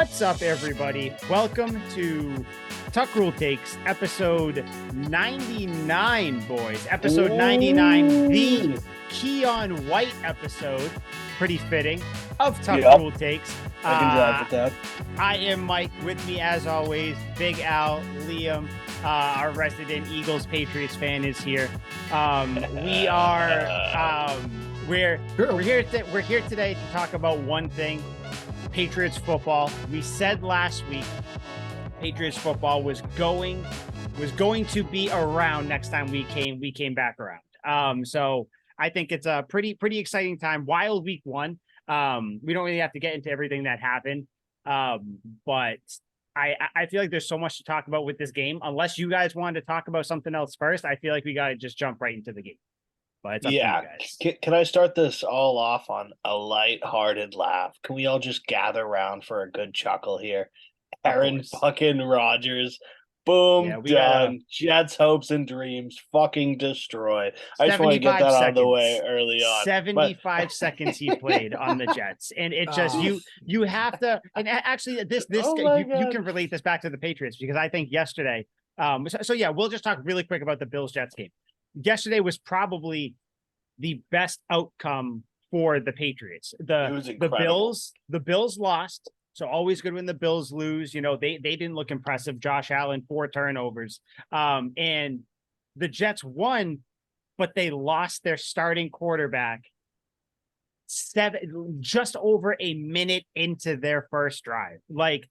What's up, everybody? Welcome to Tuck Rule Takes, episode 99, boys. Episode 99, the Keon White episode, pretty fitting, of Tuck Rule Takes. I can drive with that. I am Mike. With me, as always, Big Al, Liam, our resident Eagles Patriots fan is here. We are we're here today to talk about one thing. Patriots football. We said last week Patriots football was going to be around next time we came back around. So I think it's a pretty exciting time. Wild week one. We don't really have to get into everything that happened. But I feel like there's so much to talk about with this game. Unless you guys wanted to talk about something else first, I feel like we got to just jump right into the game. But it's up to you guys. Can I start this all off on a light-hearted laugh? Can we all just gather around for a good chuckle here? Aaron fucking Rodgers, boom, done. Jets hopes and dreams, fucking destroyed. I just want to get that out of the way early on. 75 seconds he played on the Jets, and it just you have to. And actually, you can relate this back to the Patriots because I think yesterday. So yeah, we'll just talk really quick about the Bills Jets game. Yesterday was probably the best outcome for the Patriots. The Bills lost. So always good when the Bills lose. You know, they didn't look impressive. Josh Allen, 4 turnovers. And the Jets won, but they lost their starting quarterback just over a minute into their first drive. Like,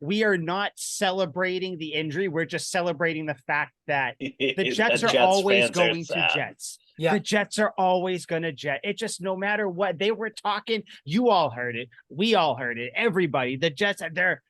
we are not celebrating the injury. We're just celebrating the fact that the Jets are always going to Jets. Yeah. The Jets are always going to Jet. It just, no matter what they were talking, you all heard it. We all heard it. Everybody, the Jets are there.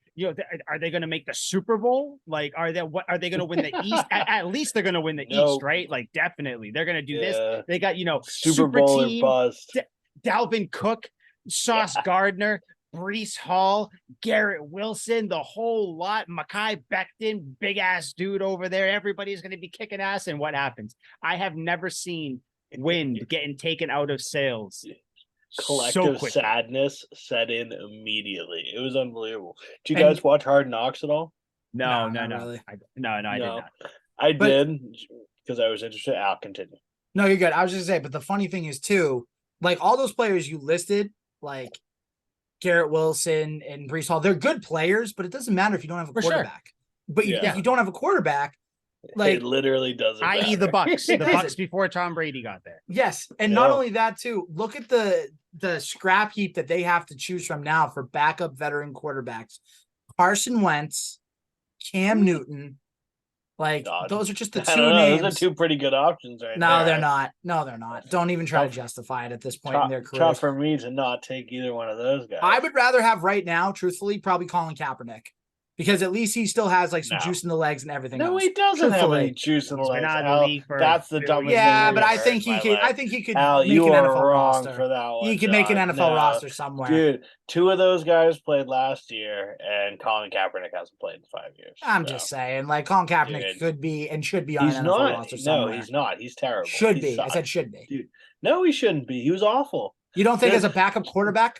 Are they going to make the Super Bowl? Like, are they going to win the East? At least they're going to win the East, right? Like, definitely they're going to do this. They got, Super Bowl team, or bust. Dalvin Cook, Sauce Gardner, Breece Hall, Garrett Wilson, the whole lot. Mekhi Becton, big ass dude over there. Everybody's going to be kicking ass. And what happens? I have never seen wind getting taken out of sails. Collective sadness set in immediately. It was unbelievable. Did you guys watch Hard Knocks at all? No. Really. I did not. I did because I was interested. I'll continue. No, you're good. I was just saying, but the funny thing is too, like all those players you listed, like Garrett Wilson and Breece Hall, they're good players, but it doesn't matter if you don't have a quarterback. Sure. But if you don't have a quarterback, like it literally doesn't. I.e. the Bucks. The Bucks before Tom Brady got there. Yes, and not only that too. Look at the scrap heap that they have to choose from now for backup veteran quarterbacks: Carson Wentz, Cam Newton. Like those are just the two names. Those are two pretty good options, right? No, they're not. No, they're not. Don't even try to justify it at this point in their career. Tough for me to not take either one of those guys. I would rather have right now, truthfully, probably Colin Kaepernick. Because at least he still has like some juice in the legs and everything. No, else. He doesn't have any juice in the legs. That's the dumbest thing. Yeah, but I think he could. I think he could make an NFL roster for that one. He could make an NFL roster somewhere. Dude, 2 of those guys played last year, and Colin Kaepernick hasn't played in 5 years. I'm just saying, like Colin Kaepernick could be and should be on an NFL roster somewhere. No, he's not. He's terrible. Should be. I said should be. Dude, no, he shouldn't be. He was awful. You don't think as a backup quarterback?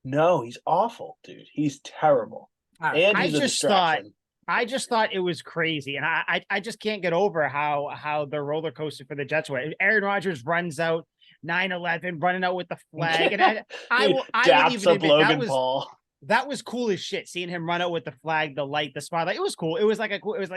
No, he's awful, dude. He's terrible. Right. And he's a distraction. I just thought it was crazy, and I just can't get over how the roller coaster for the Jets went. Aaron Rodgers runs out 9-11, running out with the flag, and I would even admit Logan Paul. That was cool as shit. Seeing him run out with the flag, the light, the spotlight, it was cool. It was like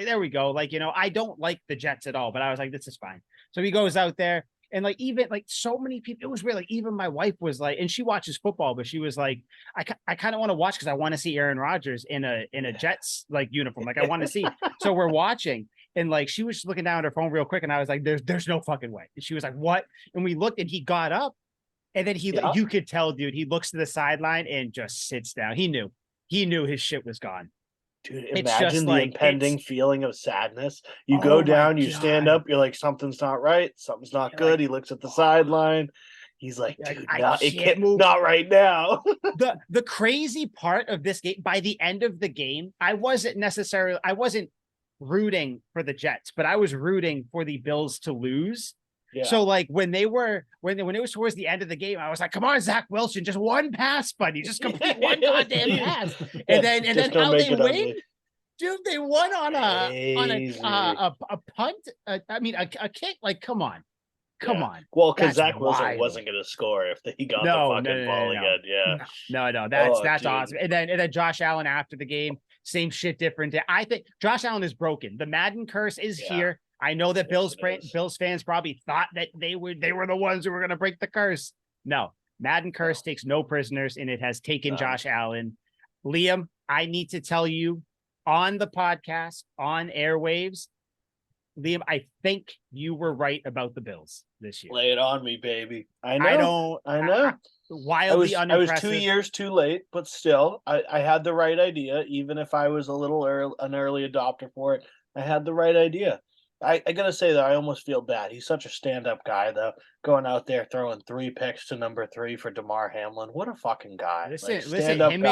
there we go. Like I don't like the Jets at all, but I was like, this is fine. So he goes out there. And like, even like so many people, it was really, like, even my wife was like, and she watches football, but she was like, I kind of want to watch because I want to see Aaron Rodgers in a Jets like uniform. Like I want to see. So we're watching, and like she was just looking down at her phone real quick, and I was like, there's no fucking way. And she was like, what? And we looked, and he got up, and then you could tell, dude, he looks to the sideline and just sits down. He knew his shit was gone. Dude, imagine the impending feeling of sadness. You go down, you stand up, you're like, something's not right, something's not good. He looks at the sideline. He's like, dude, it can't move. Not right now. The crazy part of this game, by the end of the game, I wasn't rooting for the Jets, but I was rooting for the Bills to lose Yeah. So like when it was towards the end of the game, I was like, come on, Zach Wilson, just one pass, buddy. Just complete one goddamn pass. And then how they win? Ugly. Dude, they won on a punt. A kick. Like, come on. Well, because Zach Wilson wasn't going to score if he got the fucking ball again. Yeah. No. That's awesome. And then Josh Allen after the game, same shit, different day. I think Josh Allen is broken. The Madden curse is here. I know that Bills fans probably thought that they were the ones who were going to break the curse. No, Madden curse takes no prisoners, and it has taken Josh Allen. Liam, I need to tell you on the podcast, on airwaves, Liam, I think you were right about the Bills this year. Lay it on me, baby. I know. Wildly unimpressive. I was 2 years too late, but still, I had the right idea. Even if I was an early adopter for it, I had the right idea. I gotta say that I almost feel bad. He's such a stand-up guy, though, going out there throwing 3 picks to number 3 for DeMar Hamlin. What a fucking guy! Listen, him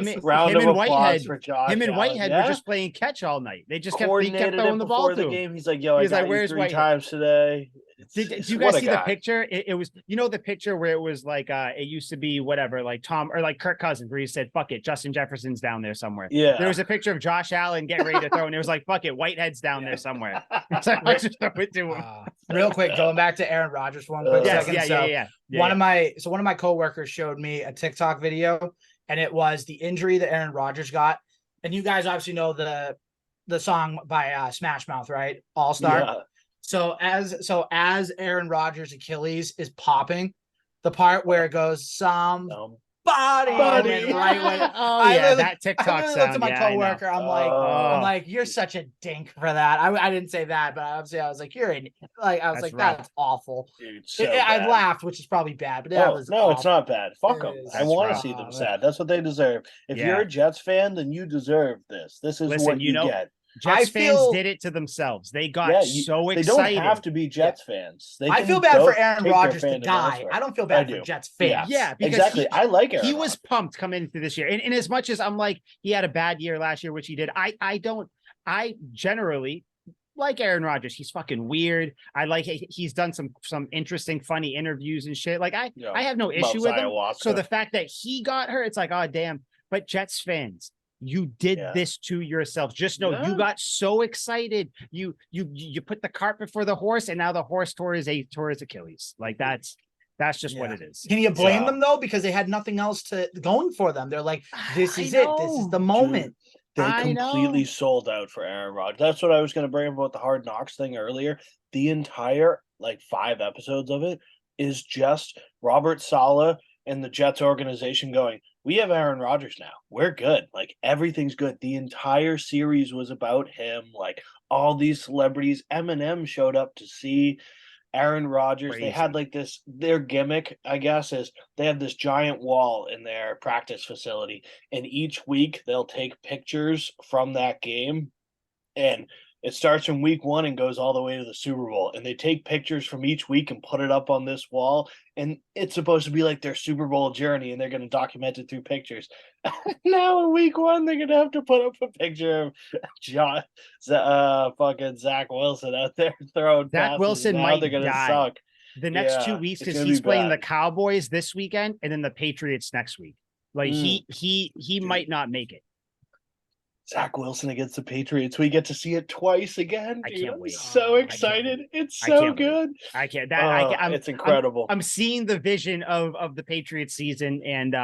and Whitehead were just playing catch all night. They just kept throwing the ball to him. Game. He's like, "Yo, I got you 3 times today." Did you guys see the picture? It was, the picture where it was like, it used to be whatever, like Tom or like Kirk Cousins, where he said, fuck it, Justin Jefferson's down there somewhere. Yeah. There was a picture of Josh Allen getting ready to throw, and it was like, fuck it, Whitehead's down there somewhere. It's like, let's just throw it to him. Real quick, going back to Aaron Rodgers for 1 quick second. One of my coworkers showed me a TikTok video, and it was the injury that Aaron Rodgers got. And you guys obviously know the song by Smash Mouth, right? All Star. Yeah. So as Aaron Rodgers' Achilles is popping, the part where it goes somebody, right when that TikTok sound. I looked at my coworker. I'm like, you're such a dink for that. I didn't say that, but obviously I was like, that's awful. Dude, I laughed, which is probably bad, but awful. It's not bad. Fuck them. I want to see them sad. That's what they deserve. If you're a Jets fan, then you deserve this. This is what you get. Jets fans did it to themselves. They got so excited. They don't have to be Jets fans. I feel bad for Aaron Rodgers, the guy. I don't feel bad for Jets fans. Yeah, because exactly. I like Aaron. He was pumped coming into this year. And as much as I'm like, he had a bad year last year, which he did, I generally like Aaron Rodgers. He's fucking weird. I like he's done some interesting, funny interviews and shit. Like I have no issue with him. So the fact that he got her, it's like, oh damn. But Jets fans, you did this to yourself. Just know you got so excited. You put the cart before the horse, and now the horse tore his Achilles. Like that's just what it is. Can you blame them though? Because they had nothing else going for them. They're like, this is it. This is the moment. Dude, they completely sold out for Aaron Rodgers. That's what I was going to bring up about the Hard Knocks thing earlier. The entire 5 episodes of it is just Robert Saleh and the Jets organization going, we have Aaron Rodgers now. We're good. Like, everything's good. The entire series was about him. Like, all these celebrities. Eminem showed up to see Aaron Rodgers. Crazy. They had their gimmick, I guess, is they have this giant wall in their practice facility. And each week they'll take pictures from that game. And it starts from week 1 and goes all the way to the Super Bowl. And they take pictures from each week and put it up on this wall. And it's supposed to be like their Super Bowl journey, and they're going to document it through pictures. Now in week 1, they're going to have to put up a picture of fucking Zach Wilson out there throwing passes. Zach Wilson might die suck. The next 2 weeks, because he's playing the Cowboys this weekend and then the Patriots next week. Like he might not make it. Zach Wilson against the Patriots. We get to see it twice again. I can't wait. So excited. It's so good. I can't. It's incredible. I'm seeing the vision of the Patriots season. And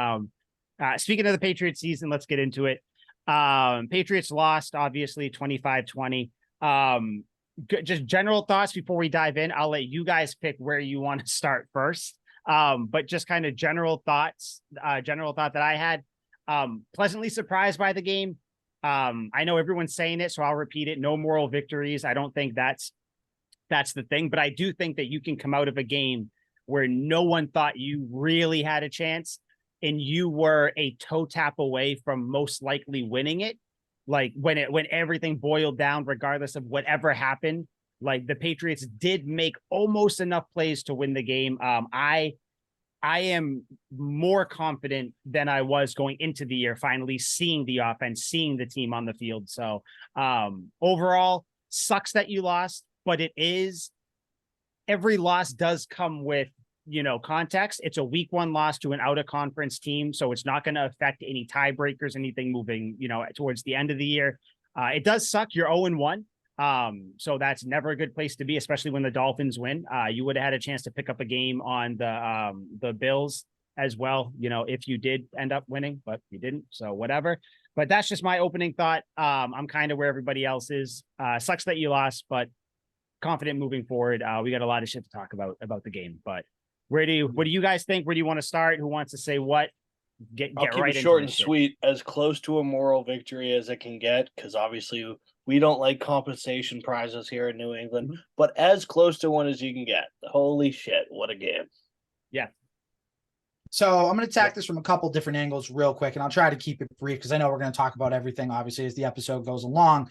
speaking of the Patriots season, let's get into it. Patriots lost, obviously, 25-20. Just general thoughts before we dive in. I'll let you guys pick where you want to start first. But just kind of general thought that I had. Pleasantly surprised by the game. I know everyone's saying it, so I'll repeat it. No moral victories. I don't think that's the thing, but I do think that you can come out of a game where no one thought you really had a chance and you were a toe tap away from most likely winning it. Like when everything boiled down, regardless of whatever happened, like the Patriots did make almost enough plays to win the game. I am more confident than I was going into the year, finally seeing the offense, seeing the team on the field. So overall, sucks that you lost, but it is every loss does come with, context. It's a week 1 loss to an out of conference team. So it's not going to affect any tiebreakers, anything moving, towards the end of the year. It does suck. You're 0-1. So that's never a good place to be, especially when the Dolphins win. You would have had a chance to pick up a game on the Bills as well, if you did end up winning, but you didn't. So whatever. But that's just my opening thought. I'm kind of where everybody else is. Sucks that you lost, but confident moving forward. We got a lot of shit to talk about the game. But what do you guys think? Where do you want to start? Who wants to say what? I'll keep it short and sweet, as close to a moral victory as it can get, because obviously we don't like compensation prizes here in New England, but as close to one as you can get. Holy shit, what a game. Yeah. So I'm going to attack this from a couple different angles real quick, and I'll try to keep it brief because I know we're going to talk about everything, obviously, as the episode goes along.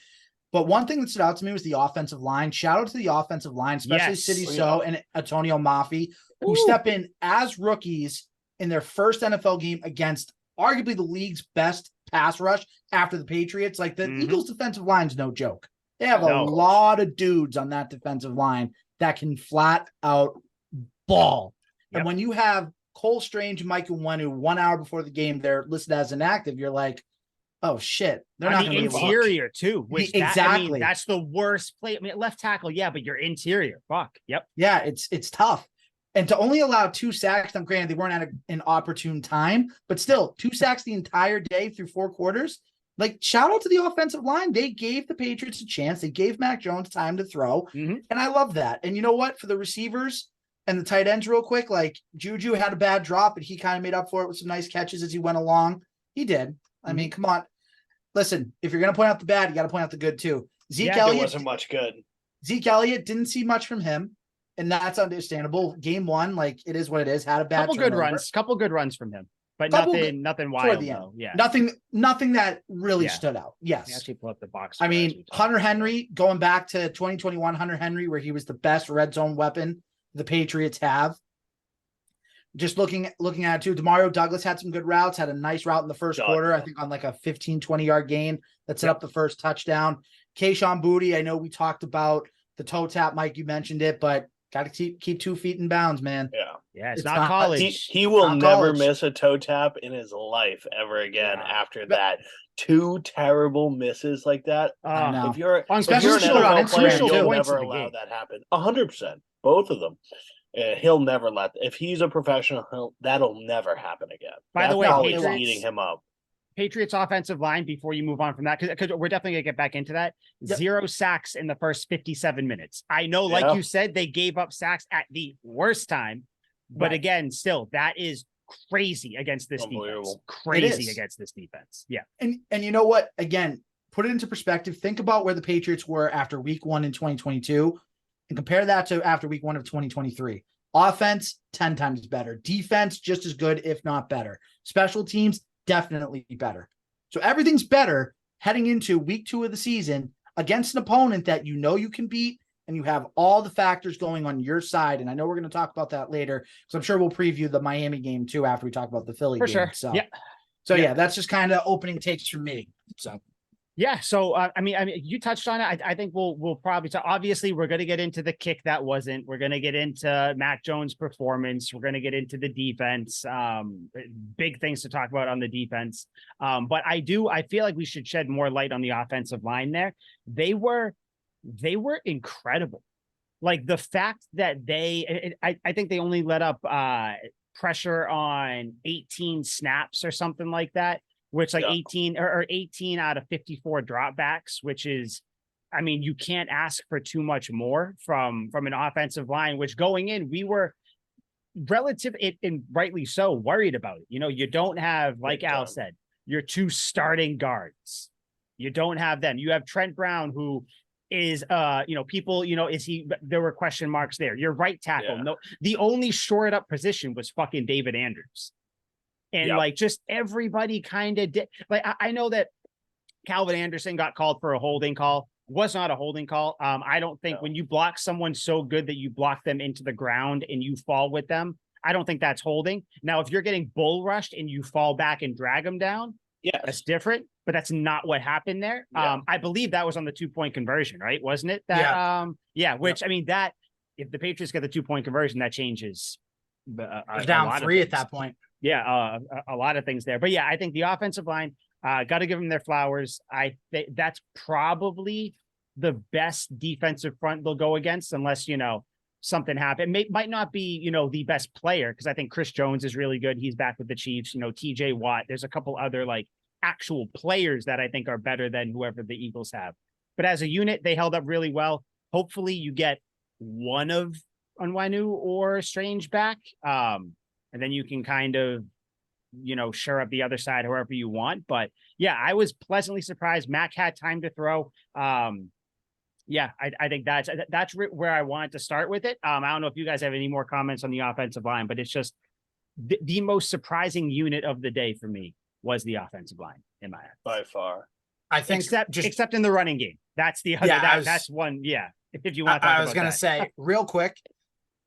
But one thing that stood out to me was the offensive line. Shout out to the offensive line, especially City So and Antonio Mafi, who step in as rookies in their first NFL game against arguably the league's best pass rush after the Patriots. Like, the Eagles' defensive line's no joke. They have a lot of dudes on that defensive line that can flat out ball. Yep. And when you have Cole Strange and Mike Onwenu 1 hour before the game, they're listed as inactive, you're like, oh shit, they're not going to be interior too. Which exactly, that's the worst play. I mean, left tackle, yeah, but your interior, fuck, yep, yeah, it's tough. And to only allow 2 sacks, I'm granted they weren't at an opportune time, but still 2 sacks the entire day through 4 quarters. Like, shout out to the offensive line. They gave the Patriots a chance. They gave Mac Jones time to throw, and I love that. And you know what? For the receivers and the tight ends, real quick, like Juju had a bad drop, but he kind of made up for it with some nice catches as he went along. He did. I mean, come on. Listen, if you're going to point out the bad, you got to point out the good too. Zeke Elliott wasn't much good. Zeke Elliott didn't see much from him, and that's understandable. Game 1, like, it is what it is. Had a bad couple good runs from him, but nothing wild though. Yeah, nothing that really stood out. Yes, actually pull up the box. I mean, Hunter Henry, going back to 2021, Hunter Henry, where he was the best red zone weapon the Patriots have. Just looking at it too, Demario Douglas had some good routes, had a nice route in the first quarter, I think on like a 15, 20-yard gain that set up the first touchdown. Kayshon Boutte, I know we talked about the toe tap, Mike, you mentioned it, but got to keep 2 feet in bounds, man. Yeah, it's not college. He will never miss a toe tap in his life ever again after that. 2 terrible misses like that. If you're an NFL player, you'll never allow that happen. 100%, both of them. He'll never if he's a professional, that'll never happen again. By the way, Patriots eating him up. Patriots offensive line, before you move on from that, because we're definitely going to get back into that. 0 sacks in the first 57 minutes. I know, like you said, they gave up sacks at the worst time. But again, still, that is crazy against this defense. Crazy against this defense. Yeah. And you know what? Again, put it into perspective. Think about where the Patriots were after week 1 in 2022 and compare that to after week 1 of 2023. Offense, 10 times better. Defense, just as good, if not better. Special teams, definitely better. So everything's better heading into week 2 of the season against an opponent that you know you can beat, and you have all the factors going on your side. And I know we're going to talk about that later, because I'm sure we'll preview the Miami game too after we talk about the Philly game. Sure. So that's just kind of opening takes from me. So. Yeah. So, I mean, you touched on it. I think we'll probably talk. Obviously, we're going to get into the kick that wasn't. We're going to get into Mac Jones' performance. We're going to get into the defense. Big things to talk about on the defense. But I feel like we should shed more light on the offensive line there. They were incredible. Like, the fact that I think they only let up pressure on 18 snaps or something like that. Which 18 out of 54 dropbacks, which is, I mean, you can't ask for too much more from an offensive line, which going in, we were and rightly so, worried about it. You don't have, like Al said, your 2 starting guards. You don't have them. You have Trent Brown, who is, there were question marks there. Your right tackle. No, the only shored up position was fucking David Andrews. And just everybody kind of did. Like, I know that Calvin Anderson got called for a holding call. Was not a holding call. I don't think when you block someone so good that you block them into the ground and you fall with them, I don't think that's holding. Now, if you're getting bull rushed and you fall back and drag them down, that's different. But that's not what happened there. I believe that was on the 2-point conversion, right? Wasn't it? Which I mean, that if the Patriots get the 2-point conversion, that changes. Down 3 at that point. Yeah, a lot of things there. But yeah, I think the offensive line, got to give them their flowers. I think that's probably the best defensive front they'll go against, unless, something happened. Might not be, the best player, because I think Chris Jones is really good. He's back with the Chiefs, TJ Watt. There's a couple other like actual players that I think are better than whoever the Eagles have. But as a unit, they held up really well. Hopefully you get one of Onwenu or Strange back. And then you can kind of, shore up the other side however you want. But yeah, I was pleasantly surprised. Mac had time to throw. Yeah, I think that's where I wanted to start with it. I don't know if you guys have any more comments on the offensive line, but it's just the most surprising unit of the day for me was the offensive line in my eyes. By far. I think except in the running game. That's the other. That's one. Yeah. If you want to talk I was going to say real quick,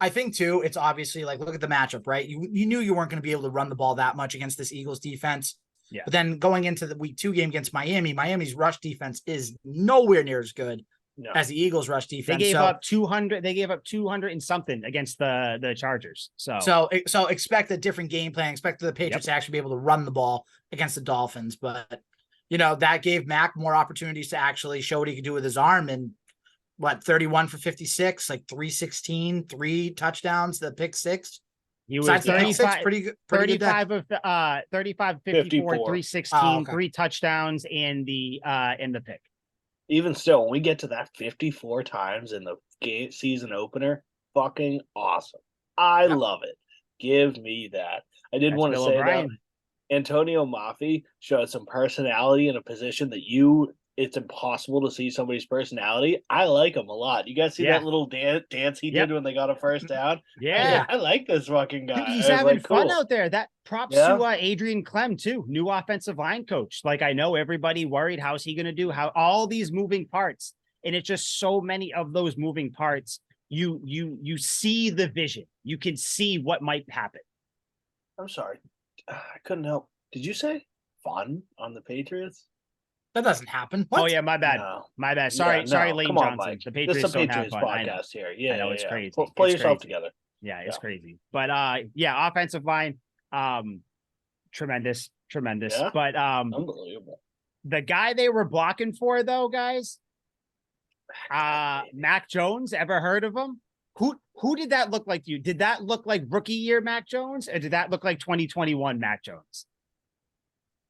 I think too, it's obviously like, look at the matchup, right? You knew you weren't going to be able to run the ball that much against this Eagles defense. Yeah. But then going into the week 2 game against Miami's rush defense is nowhere near as good as the Eagles rush defense. They gave up 200. They gave up 200 and something against the Chargers. So expect a different game plan. Expect the Patriots to actually be able to run the ball against the Dolphins. But, that gave Mac more opportunities to actually show what he could do with his arm. And 31 for 56, like 316, 3 touchdowns, the pick 6. He was 35, pretty good. 35 of 35, 54, 316, 3 touchdowns and the pick. Even still, when we get to that 54 times in the season opener, fucking awesome. I love it. Give me that. I did want to say that Antonio Mafi showed some personality in a position that it's impossible to see somebody's personality. I like him a lot. You guys see that little dance he did when they got a first down? Yeah. I like this fucking guy. Dude, he's having fun out there. That props to Adrian Clem too, new offensive line coach. Like, I know everybody worried, how's he going to do? How all these moving parts, and it's just so many of those moving parts. You see the vision. You can see what might happen. I'm sorry, I couldn't help. Did you say fun on the Patriots? That doesn't happen. What? Oh yeah, my bad. No. My bad. Sorry, Lane Johnson. Mike. The Patriots don't have fun. Podcast here. Yeah, I know it's crazy. Play yourself together. Yeah, it's crazy. But offensive line, tremendous. Yeah. But unbelievable. The guy they were blocking for, though, guys, Mac Jones. Ever heard of him? Who did that look like to you? Did that look like rookie year Mac Jones, or did that look like 2021 Mac Jones?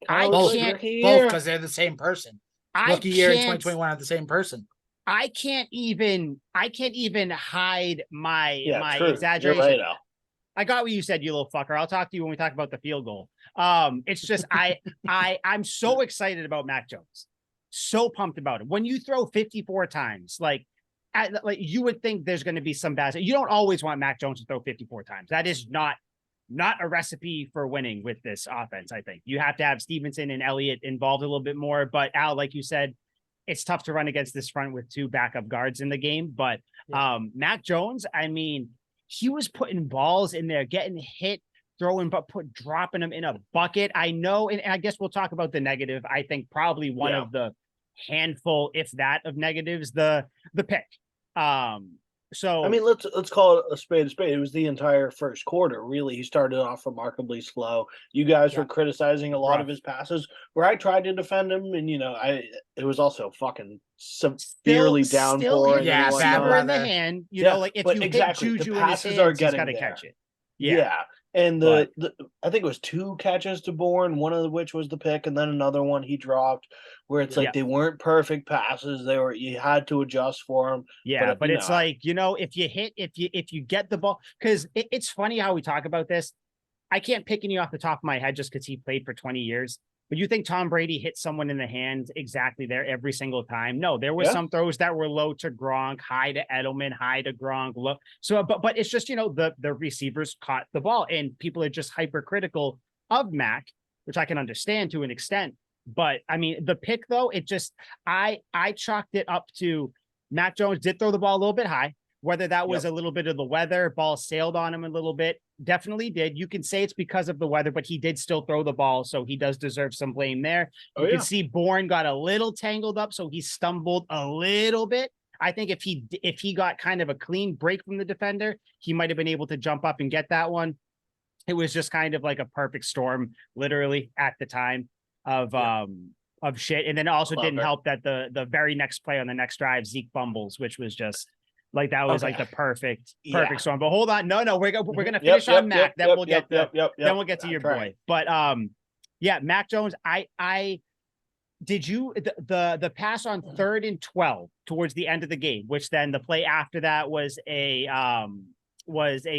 Both, because they're the same person. Rookie year and 2021 are the same person. I can't even hide my true. exaggeration. You're right, Al. I got what you said, you little fucker. I'll talk to you when we talk about the field goal. It's just I'm so excited about Mac Jones. So pumped about it. When you throw 54 times, like you would think there's going to be some bad. You don't always want Mac Jones to throw 54 times. That is not a recipe for winning with this offense. I think you have to have Stevenson and Elliott involved a little bit more. But Al, like you said, it's tough to run against this front with 2 backup guards in the game. But Mac Jones, I mean, he was putting balls in there, getting hit, throwing, but dropping them in a bucket. I know, and I guess we'll talk about the negative. I think probably one of the handful, if that, of negatives, the pick. So I mean, let's call it a spade a spade. It was the entire first quarter. Really, he started off remarkably slow. You guys were criticizing a lot of his passes, where I tried to defend him, and it was also fucking severely downpouring. Yeah, Fabber in the hand. Like if you hit Juju the passes in his hands, are getting got to there. catch it. Yeah. And I think it was 2 catches to Bourne, one of which was the pick, and then another one he dropped, where it's like they weren't perfect passes. You had to adjust for them. Yeah, but it's like, if you get the ball, because it's funny how we talk about this. I can't pick any off the top of my head just because he played for 20 years. But you think Tom Brady hit someone in the hand exactly there every single time? No, there were some throws that were low to Gronk, high to Edelman, high to Gronk. Low. So, but it's just, the receivers caught the ball, and people are just hypercritical of Mac, which I can understand to an extent. But I mean, the pick though, it just, I chalked it up to Mac Jones did throw the ball a little bit high. Whether that was a little bit of the weather, ball sailed on him a little bit, definitely did. You can say it's because of the weather, but he did still throw the ball, so he does deserve some blame there. You can see Bourne got a little tangled up, so he stumbled a little bit. I think if he got kind of a clean break from the defender, he might have been able to jump up and get that one. It was just kind of like a perfect storm, literally at the time of shit. And then it also didn't help that the very next play on the next drive, Zeke fumbles, which was just like that was like the perfect storm. But hold on, no, we're gonna finish on Mac. Then we'll get then we'll get to your boy. But Mac Jones, I did you the pass on 3rd and 12 towards the end of the game, which then the play after that was a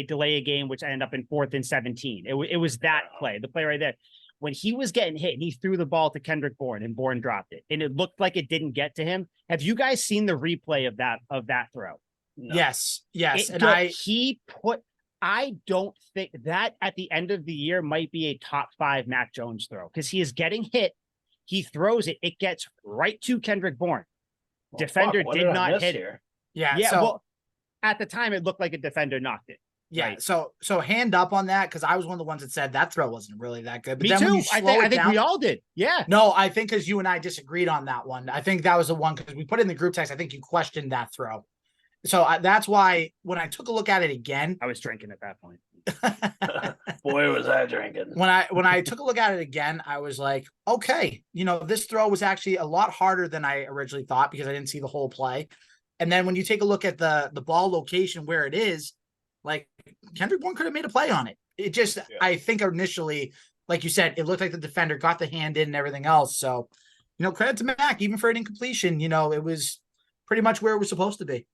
delay of game, which ended up in 4th and 17. It was that play, the play right there. When he was getting hit and he threw the ball to Kendrick Bourne and Bourne dropped it, and it looked like it didn't get to him. Have you guys seen the replay of that throw? No. Yes. I don't think that at the end of the year might be a top 5 Mac Jones throw, because he is getting hit. He throws it. It gets right to Kendrick Bourne. Defender did not hit it. Yeah. Well, at the time, it looked like a defender knocked it. Yeah. Right. So hand up on that, because I was one of the ones that said that throw wasn't really that good. But Me too. I think we all did. Yeah. No, I think because you and I disagreed on that one. I think that was the one because we put it in the group text. I think you questioned that throw. So that's why when I took a look at it again, I was drinking at that point. Boy, was I drinking. When I took a look at it again, I was like, okay, this throw was actually a lot harder than I originally thought because I didn't see the whole play. And then when you take a look at the ball location where it is, like Kendrick Bourne could have made a play on it. It just, I think initially, like you said, it looked like the defender got the hand in and everything else. So, credit to Mac, even for an incompletion, it was pretty much where it was supposed to be.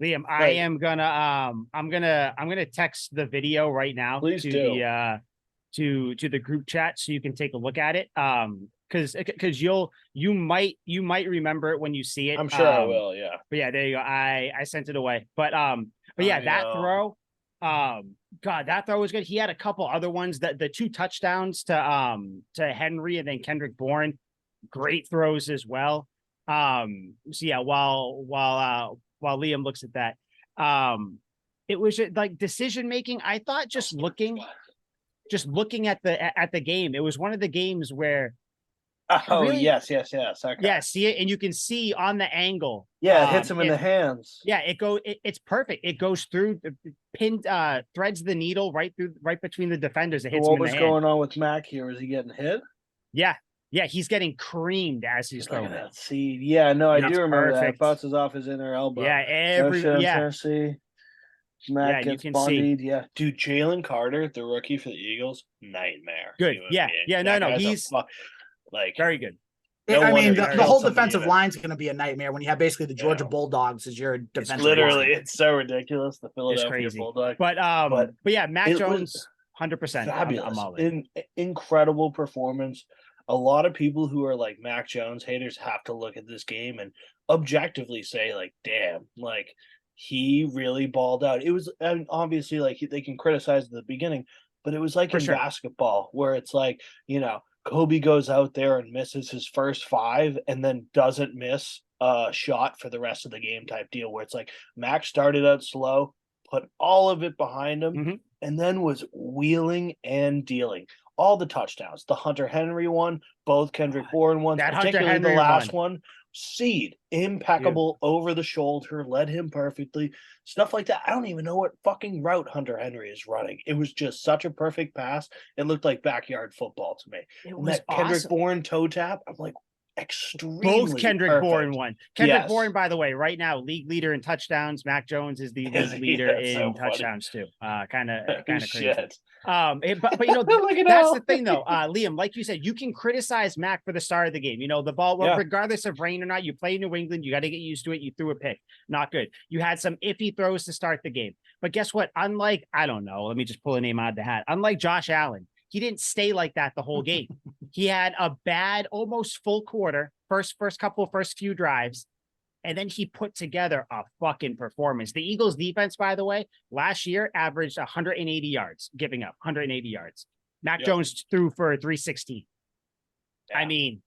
Liam, I am gonna I'm gonna text the video right now to the group chat so you can take a look at it. Because you might remember it when you see it. I'm sure I will, yeah. But yeah, there you go. I sent it away. But that throw, God, that throw was good. He had a couple other ones, that the 2 touchdowns to Henry and then Kendrick Bourne, great throws as well. So yeah, while Liam looks at that, it was just, like, decision making. I thought just looking at the game, it was one of the games where yes. Okay. Yeah, see it, and you can see on the angle. Yeah, it hits him in the hands. Yeah, it's perfect. It goes through the pinned, threads the needle right between the defenders. It hits him in the hand. What was going on with Mac here? Was he getting hit? Yeah, he's geting creamed as he's throwing it. See, yeah, no, I do remember that. It bounces off his inner elbow. Yeah, see. Mac gets bundied. Yeah, dude, Jalen Carter, the rookie for the Eagles, nightmare. Good. No, he's very good. The whole defensive line's going to be a nightmare when you have basically the Georgia Bulldogs as your defensive line. It's so ridiculous. The Philadelphia Bulldogs. But yeah, Mac Jones, 100%. Fabulous. I'm all in. Incredible performance. A lot of people who are like Mac Jones haters have to look at this game and objectively say, like, damn, like, he really balled out. It was, and obviously, like, they can criticize at the beginning, but it was like in basketball where it's like, Kobe goes out there and misses his first 5 and then doesn't miss a shot for the rest of the game type deal, where it's like Mac started out slow, put all of it behind him, and then was wheeling and dealing. All the touchdowns, the Hunter Henry one, both Kendrick Bourne ones, particularly the last one. Seed, impeccable, over the shoulder, led him perfectly. Stuff like that. I don't even know what fucking route Hunter Henry is running. It was just such a perfect pass. It looked like backyard football to me. It was that Kendrick Bourne toe tap, I'm like, extremely both Kendrick Bourne one. Kendrick Bourne, by the way, right now, league leader in touchdowns. Mac Jones is the league leader in touchdowns too. Kind of crazy. Shit. But that's the thing though, Liam, like you said, you can criticize Mac for the start of the game. The ball, regardless of rain or not, you play New England, you got to get used to it. You threw a pick, not good. You had some iffy throws to start the game, but guess what? Unlike, I don't know, let me just pull a name out of the hat. Unlike Josh Allen, he didn't stay like that the whole game. He had a bad, almost full quarter, first few drives, and then he put together a fucking performance. The Eagles defense, by the way, last year averaged 180 yards, giving up 180 yards. Mac Jones threw for 316. Yeah. I mean,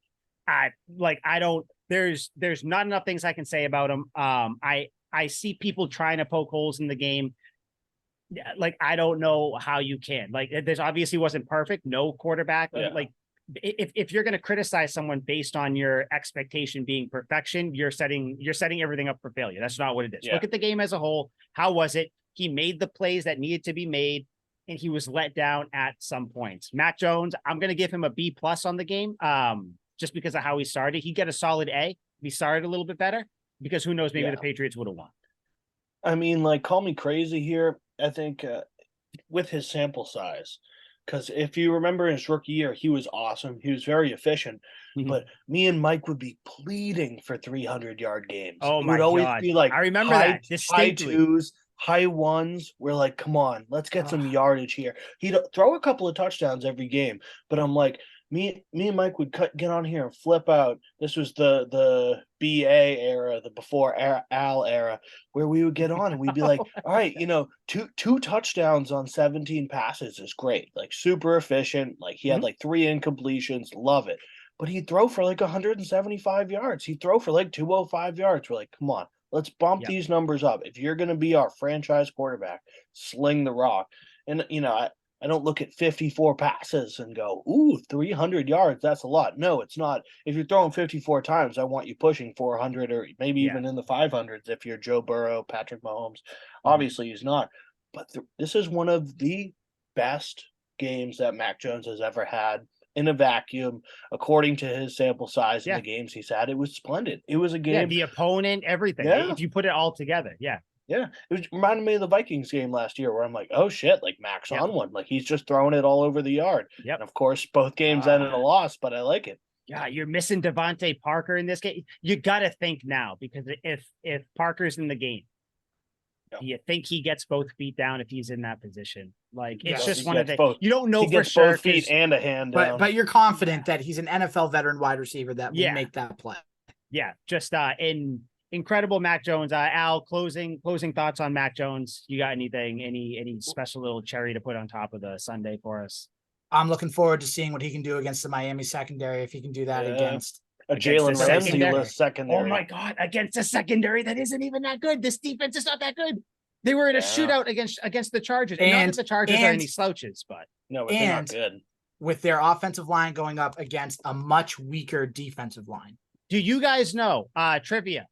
there's not enough things I can say about him. I see people trying to poke holes in the game. Like, I don't know how you can. Like, there's obviously wasn't perfect. No quarterback. Like, if you're going to criticize someone based on your expectation being perfection, you're setting everything up for failure. That's not what it is. Yeah. Look at the game as a whole. How was it? He made the plays that needed to be made, and he was let down at some points. Mac Jones, I'm going to give him a B+ on the game, just because of how he started. He got a solid A. If he started a little bit better, because who knows, maybe the Patriots would have won. I mean, like, call me crazy here. I think with his sample size, because if you remember his rookie year, he was awesome. He was very efficient. Mm-hmm. But me and Mike would be pleading for 300-yard games. Oh, it would always be like I remember high, that high twos, high ones. We're like, come on, let's get some yardage here. He'd throw a couple of touchdowns every game, but I'm like, me and Mike would get on here and flip out. This was the BA era, the before Al era, where we would get on and we'd be like, all right, two touchdowns on 17 passes is great. Like, super efficient. Like, he had like 3 incompletions. Love it. But he'd throw for like 175 yards. He'd throw for like 205 yards. We're like, come on, let's bump these numbers up. If you're going to be our franchise quarterback, sling the rock. And, I don't look at 54 passes and go, ooh, 300 yards, that's a lot. No, it's not. If you're throwing 54 times, I want you pushing 400 or maybe even in the 500s if you're Joe Burrow, Patrick Mahomes. Obviously, he's not. But this is one of the best games that Mac Jones has ever had in a vacuum, according to his sample size in the games he's had. It was splendid. It was a game. Yeah, the opponent, everything. Yeah. If you put it all together, Yeah, it reminded me of the Vikings game last year where I'm like, oh, shit, like Mac's on one. Like, he's just throwing it all over the yard. Yep. And, of course, both games ended in a loss, but I like it. Yeah, you're missing Devontae Parker in this game. You got to think now, because if Parker's in the game, do you think he gets both feet down if he's in that position? Like, it's just one of the both. You don't know for sure. Both feet and a hand down. But you're confident that he's an NFL veteran wide receiver that will make that play. Yeah, just incredible Mac Jones. Al, closing thoughts on Mac Jones. You got anything, any special little cherry to put on top of the Sunday for us? I'm looking forward to seeing what he can do against the Miami secondary, if he can do that against a Jalen Ramsey secondary. Oh my God, against a secondary that isn't even that good. This defense is not that good. They were in a shootout against the Chargers. And not that the Chargers are any slouches, but they're not good. With their offensive line going up against a much weaker defensive line. Do you guys know, trivia,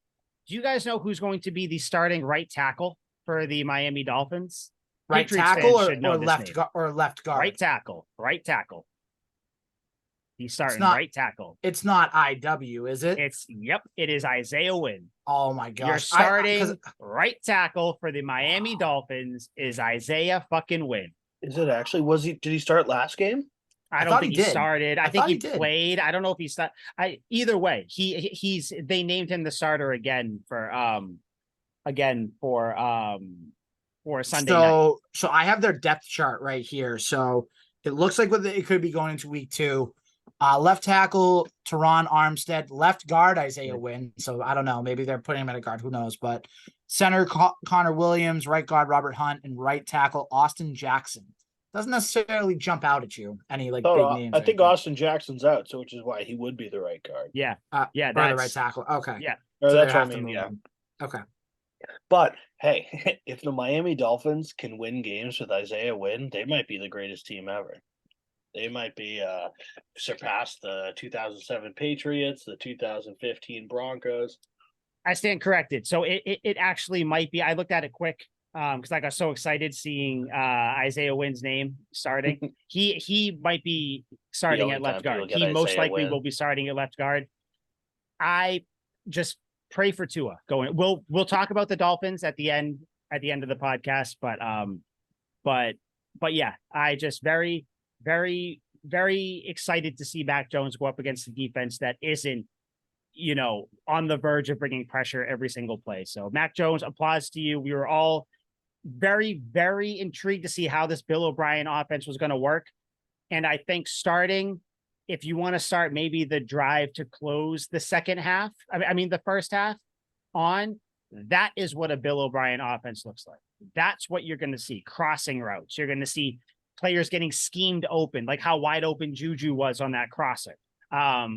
do you guys know who's going to be the starting right tackle for the Miami Dolphins? Right tackle or left guard? Right tackle. He's starting right tackle. It's not IW, is it? It is Isaiah Wynn. Oh my gosh. You're starting right tackle for the Miami Dolphins is Isaiah fucking Wynn. Is it actually? Did he start last game? I don't think he started. I think he played. I don't know if he started. Either way, they named him the starter again for Sunday night. So I have their depth chart right here. So it looks like it could be going into week 2. Left tackle, Teron Armstead. Left guard, Isaiah Wynn. So I don't know. Maybe they're putting him at a guard. Who knows? But center, Connor Williams. Right guard, Robert Hunt. And right tackle, Austin Jackson. Doesn't necessarily jump out at you. Any big names. I think Austin Jackson's out, so which is why he would be the right guard. Yeah. Or the right tackle. Okay. Yeah. Or so that's what I mean. Yeah. Okay. But hey, if the Miami Dolphins can win games with Isaiah Wynn, they might be the greatest team ever. They might be surpass the 2007 Patriots, the 2015 Broncos. I stand corrected. So it actually might be. I looked at it quick because I got so excited seeing Isaiah Wynn's name starting. He might be starting at left guard. He most likely will be starting at left guard. I just pray for Tua going. We'll talk about the Dolphins at the end of the podcast, but yeah, I just very, very, very excited to see Mac Jones go up against the defense that isn't, on the verge of bringing pressure every single play. So Mac Jones, applause to you. We were all very, very intrigued to see how this Bill O'Brien offense was going to work. And I think if you want to start maybe the drive to close the second half, the first half on, that is what a Bill O'Brien offense looks like. That's what you're going to see. Crossing routes. You're going to see players getting schemed open, like how wide open Juju was on that crosser.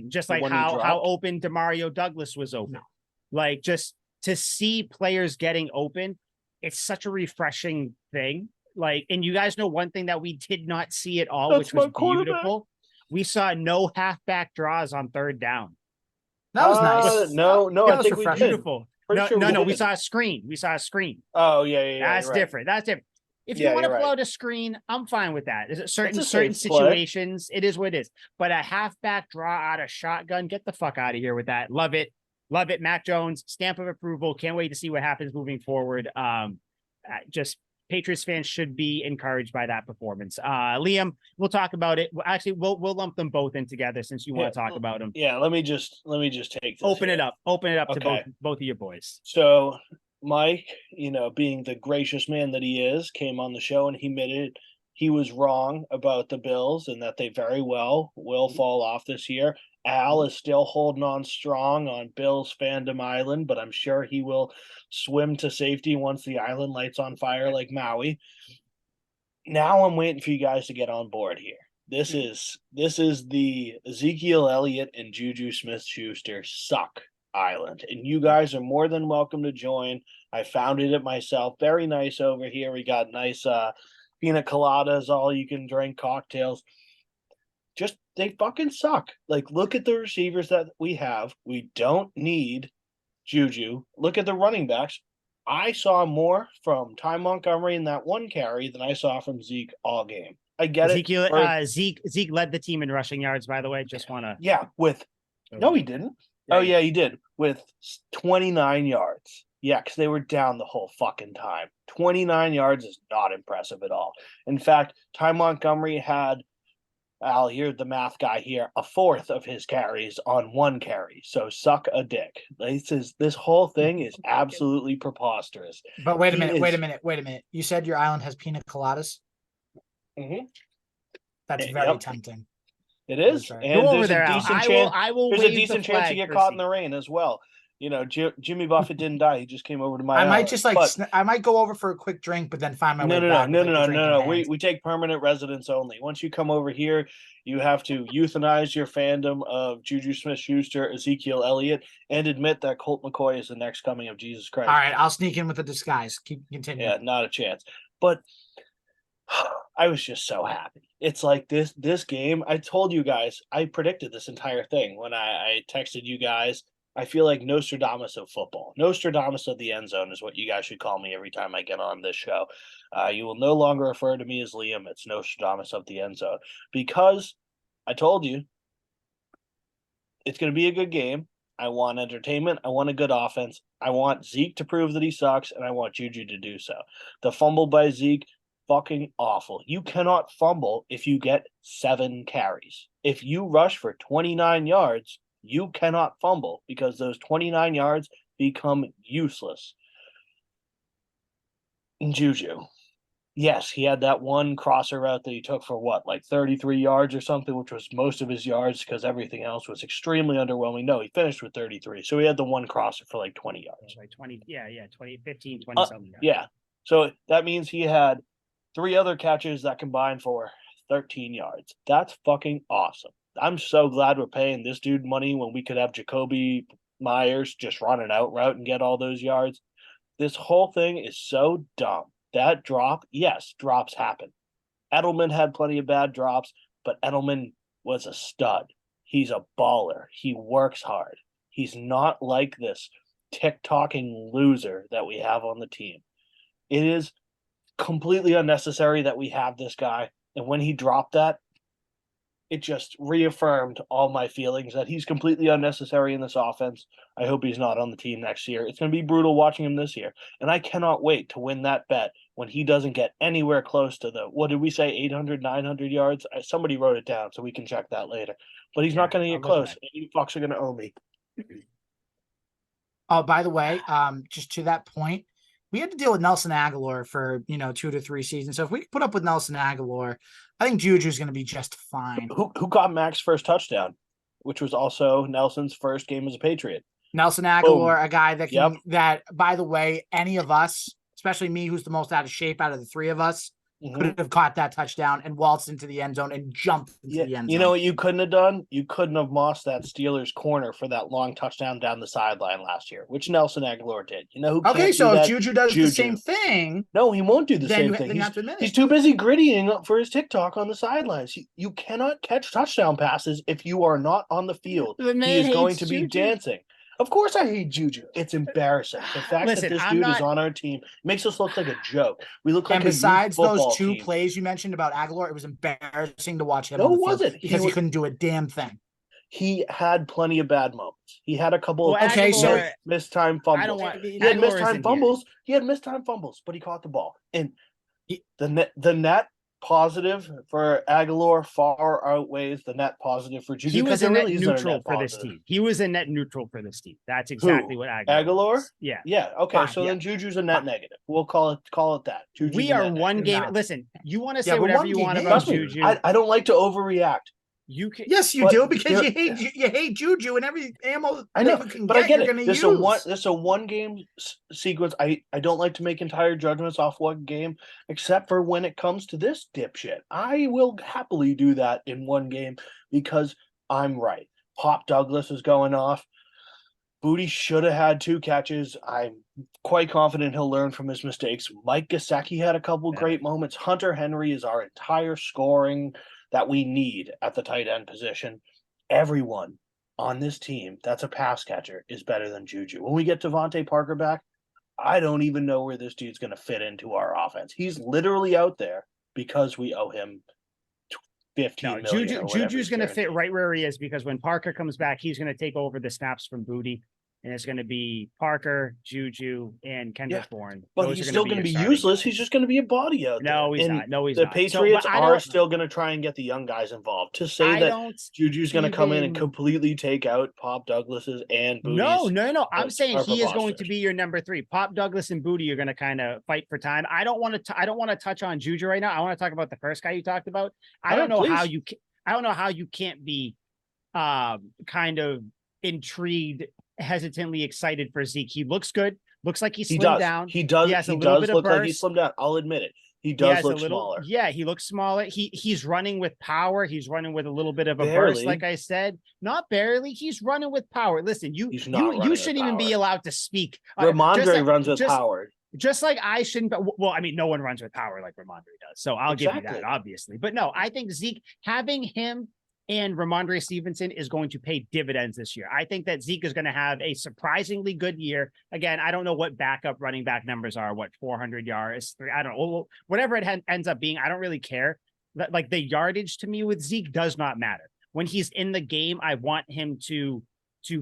Just like how open DeMario Douglas was open. No. Like, just to see players getting open, it's such a refreshing thing. Like, and you guys know one thing that we did not see at all, which was beautiful. we saw no halfback draws on third down. That was nice. No, I think we did. Beautiful. Sure no. we saw a screen. We saw a screen. Oh, yeah. That's different. That's different. If you want to float a screen, I'm fine with that. Is it certain situations? It is what it is. But a halfback draw out of shotgun, get the fuck out of here with that. Love it. Mac Jones, stamp of approval. Can't wait to see what happens moving forward. Just Patriots fans should be encouraged by that performance. Liam, we'll talk about it. Actually, we'll lump them both in together since you want to talk about them. Yeah, let me just take this. Open it up to both of your boys. So Mike, being the gracious man that he is, came on the show and he admitted he was wrong about the Bills and that they very well will fall off this year. Al is still holding on strong on Bills Fandom Island, but I'm sure he will swim to safety once the island lights on fire like Maui. Now I'm waiting for you guys to get on board here. This is the Ezekiel Elliott and Juju Smith-Schuster suck island, and you guys are more than welcome to join. I founded it myself. Very nice over here. We got nice pina coladas, all you can drink cocktails. Just they fucking suck. Like, look at the receivers that we have. We don't need Juju. Look at the running backs. I saw more from Ty Montgomery in that one carry than I saw from Zeke all game. I get it. Zeke led the team in rushing yards, by the way. Just want to. Yeah, no, he didn't. Oh, yeah, he did. With 29 yards. Yeah, because they were down the whole fucking time. 29 yards is not impressive at all. In fact, Ty Montgomery had, Al, you're the math guy here, a fourth of his carries on one carry. So suck a dick. This whole thing is absolutely preposterous. But wait a minute. You said your island has pina coladas? Mm-hmm. That's very tempting. It is. And go over there, Al. There's a decent chance you get caught in the rain as well. Jimmy Buffett didn't die. He just came over to my house. I might go over for a quick drink, but then find my way back. No. We take permanent residents only. Once you come over here, you have to euthanize your fandom of Juju Smith-Schuster, Ezekiel Elliott, and admit that Colt McCoy is the next coming of Jesus Christ. All right, I'll sneak in with a disguise. Continue. Yeah, not a chance. But I was just so happy. It's like this game. I told you guys, I predicted this entire thing when I texted you guys. I feel like Nostradamus of football. Nostradamus of the end zone is what you guys should call me every time I get on this show. You will no longer refer to me as Liam. It's Nostradamus of the end zone. Because I told you it's going to be a good game. I want entertainment. I want a good offense. I want Zeke to prove that he sucks, and I want Juju to do so. The fumble by Zeke, fucking awful. You cannot fumble if you get 7 carries. If you rush for 29 yards, you cannot fumble because those 29 yards become useless. Juju. Yes, he had that one crosser route that he took for 33 yards or something, which was most of his yards because everything else was extremely underwhelming. No, he finished with 33. So he had the one crosser for 20 yards. 20, 15, 20 something yards. Yeah. So that means he had 3 other catches that combined for 13 yards. That's fucking awesome. I'm so glad we're paying this dude money when we could have Jacoby Myers just run an out route and get all those yards. This whole thing is so dumb. That drop, yes, drops happen. Edelman had plenty of bad drops, but Edelman was a stud. He's a baller. He works hard. He's not like this tick-tocking loser that we have on the team. It is completely unnecessary that we have this guy. And when he dropped that, it just reaffirmed all my feelings that he's completely unnecessary in this offense. I hope he's not on the team next year. It's going to be brutal watching him this year. And I cannot wait to win that bet when he doesn't get anywhere close to what did we say, 800, 900 yards? Somebody wrote it down so we can check that later. But he's not going to get close. And you fucks are going to owe me. Oh, by the way, just to that point, we had to deal with Nelson Agholor for 2 to 3 seasons. So if we put up with Nelson Agholor, I think Juju's going to be just fine. Who got Mac's first touchdown, which was also Nelson's first game as a Patriot? Nelson Agholor, a guy that by the way, any of us, especially me, who's the most out of shape out of the 3 of us, could have caught that touchdown and waltzed into the end zone and jumped into the end zone. You know what you couldn't have done? You couldn't have mossed that Steelers corner for that long touchdown down the sideline last year, which Nelson Aguilar did. You know who? Okay, so if Juju does Juju. the same thing, no, he won't do the same thing. He's too busy grittying up for his TikTok on the sidelines. You cannot catch touchdown passes if you are not on the field. He is going to be dancing. Of course I hate Juju. It's embarrassing. The fact that this dude is on our team makes us look like a joke. We look like besides those two plays you mentioned about Aguilar, it was embarrassing to watch him. No, it wasn't. Because he couldn't do a damn thing. He had plenty of bad moments. He had a couple of missed time fumbles. He had missed time fumbles. He had missed time fumbles, but he caught the ball. And the net positive for Aguilar far outweighs the net positive for Juju. He was a net neutral for this team. He was a net neutral for this team. That's exactly what Aguilar. Yeah. Yeah. Okay. So then Juju's a net negative. We'll call it that. Juju's we are one game. Listen, you want to say whatever you want about Juju. I don't like to overreact. You can, yes, you do, because you hate Juju and every ammo. I know, but I get it. This is a one game sequence. I don't like to make entire judgments off one game, except for when it comes to this dipshit. I will happily do that in one game because I'm right. Pop Douglas is going off. Booty should have had 2 catches. I'm quite confident he'll learn from his mistakes. Mike Gesicki had a couple great moments. Hunter Henry is our entire scoring that we need at the tight end position. Everyone on this team that's a pass catcher is better than Juju. When we get Devontae Parker back, I don't even know where this dude's going to fit into our offense. He's literally out there because we owe him 15 million. Juju's going to fit right where he is, because when Parker comes back, he's going to take over the snaps from Booty. And it's going to be Parker, Juju, and Kendrick Bourne. But he's still going to be useless. He's just going to be a body out there. No, he's not. No, he's not. The Patriots are still going to try and get the young guys involved. To say that Juju's going to come in and completely take out Pop Douglas's and Booty's. No. I'm saying he is going to be your number 3. Pop Douglas and Booty are going to kind of fight for time. I don't want to touch on Juju right now. I want to talk about the first guy you talked about. I don't know how you can't be kind of intrigued, hesitantly excited for Zeke. He looks good. Looks like he's slimmed down. He does look like he's slimmed down. I'll admit it. He does look smaller. Yeah, he looks smaller. He's running with power. He's running with a little bit of a burst, like I said. Not barely. He's running with power. Listen, you shouldn't even be allowed to speak. Ramondre runs with power. Just like I shouldn't. Well, I mean, no one runs with power like Ramondre does. So I'll give you that, obviously. But no, I think Zeke, having him and Ramondre Stevenson is going to pay dividends this year. I think that Zeke is going to have a surprisingly good year. Again, I don't know what backup running back numbers are, 400 yards, I don't know, whatever it ends up being. I don't really care. Like, the yardage to me with Zeke does not matter. When he's in the game, I want him to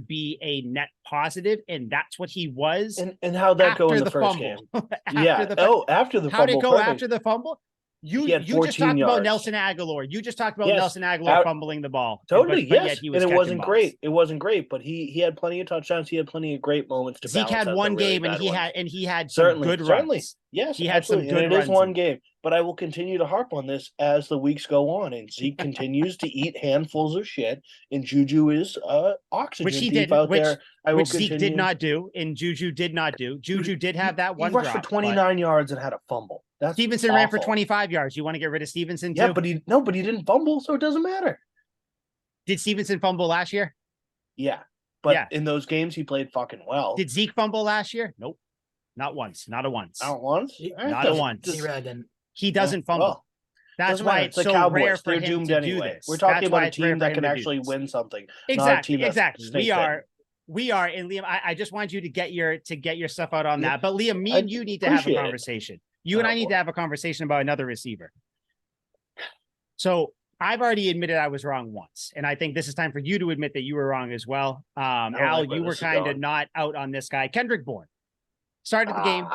be a net positive, and that's what he was. And how'd that go in the first game? After the fumble. How'd it go after the fumble? You just talked about Nelson Aguilar. You just talked about Nelson Aguilar fumbling the ball. Totally, yes. And it wasn't great. It wasn't great, but he had plenty of touchdowns. He had plenty of great moments to Zeke had one game, and he had some good runs. Yes, he had some good runs. It is one game, but I will continue to harp on this as the weeks go on, and Zeke continues to eat handfuls of shit, and Juju is oxygen which he deep did, out there. Which Zeke did not do, and Juju did not do. Juju did have that one. He rushed for 29 yards and had a fumble. Stevenson ran for 25 yards. You want to get rid of Stevenson too? Yeah, but he didn't fumble, so it doesn't matter. Did Stevenson fumble last year? Yeah, but in those games he played fucking well. Did Zeke fumble last year? Nope, not once. Not a once. Not once. Not a once. He doesn't fumble. Well, that's why it's so Cowboys. rare for They're him doomed to anyway. do this. We're talking about a team that can actually win something. Exactly. We are. And Liam, I just want you to get your stuff out on that. But Liam, me and you need to have a conversation. You and I need to have a conversation about another receiver. So I've already admitted I was wrong once, and I think this is time for you to admit that you were wrong as well. Al, you were kind of not out on this guy. Kendrick Bourne started the game,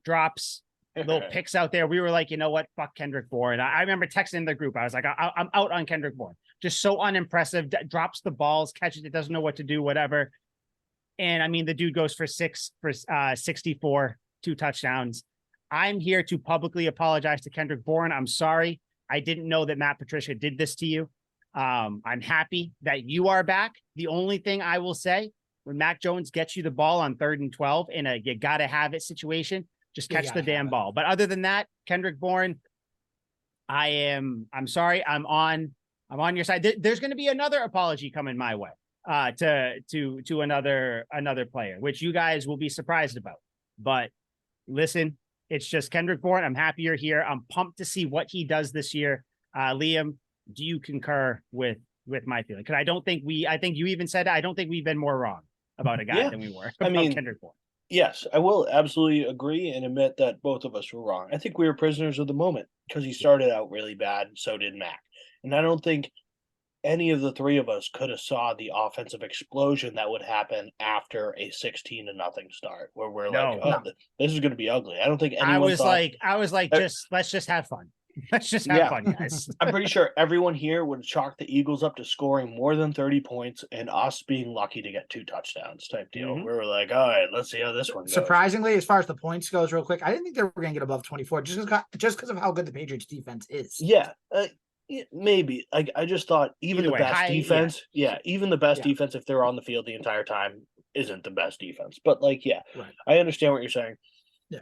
drops, little picks out there. We were like, you know what? Fuck Kendrick Bourne. I remember texting in the group. I was like, I'm out on Kendrick Bourne. Just so unimpressive. Drops the balls, catches it, doesn't know what to do, whatever. And I mean, the dude goes for 64, 2 touchdowns. I'm here to publicly apologize to Kendrick Bourne. I'm sorry. I didn't know that Matt Patricia did this to you. I'm happy that you are back. The only thing I will say, when Mac Jones gets you the ball on 3rd and 12 in a you gotta have it situation, just catch the damn ball. But other than that, Kendrick Bourne, I'm sorry. I'm on your side. There's going to be another apology coming my way to another player, which you guys will be surprised about. But listen, it's just Kendrick Bourne. I'm happy you're here. I'm pumped to see what he does this year. Liam, do you concur with my feeling? Because I think you even said, I don't think we've been more wrong about a guy than we were about Kendrick Bourne. Yes, I will absolutely agree and admit that both of us were wrong. I think we were prisoners of the moment because he started out really bad, and so did Mac. And I don't think any of the three of us could have saw the offensive explosion that would happen after a 16-0 start, where we're this is going to be ugly. I don't think anyone. I was like, let's just have fun. Let's just have fun, guys. I'm pretty sure everyone here would chalk the Eagles up to scoring more than 30 points and us being lucky to get 2 touchdowns type deal. Mm-hmm. We were like, all right, let's see how this one goes. Surprisingly, as far as the points goes, real quick, I didn't think they were going to get above 24 just because of how good the Patriots defense is. Yeah, maybe. I just thought even the best defense, even the best defense, if they're on the field the entire time, isn't the best defense. But right. I understand what you're saying. Yeah.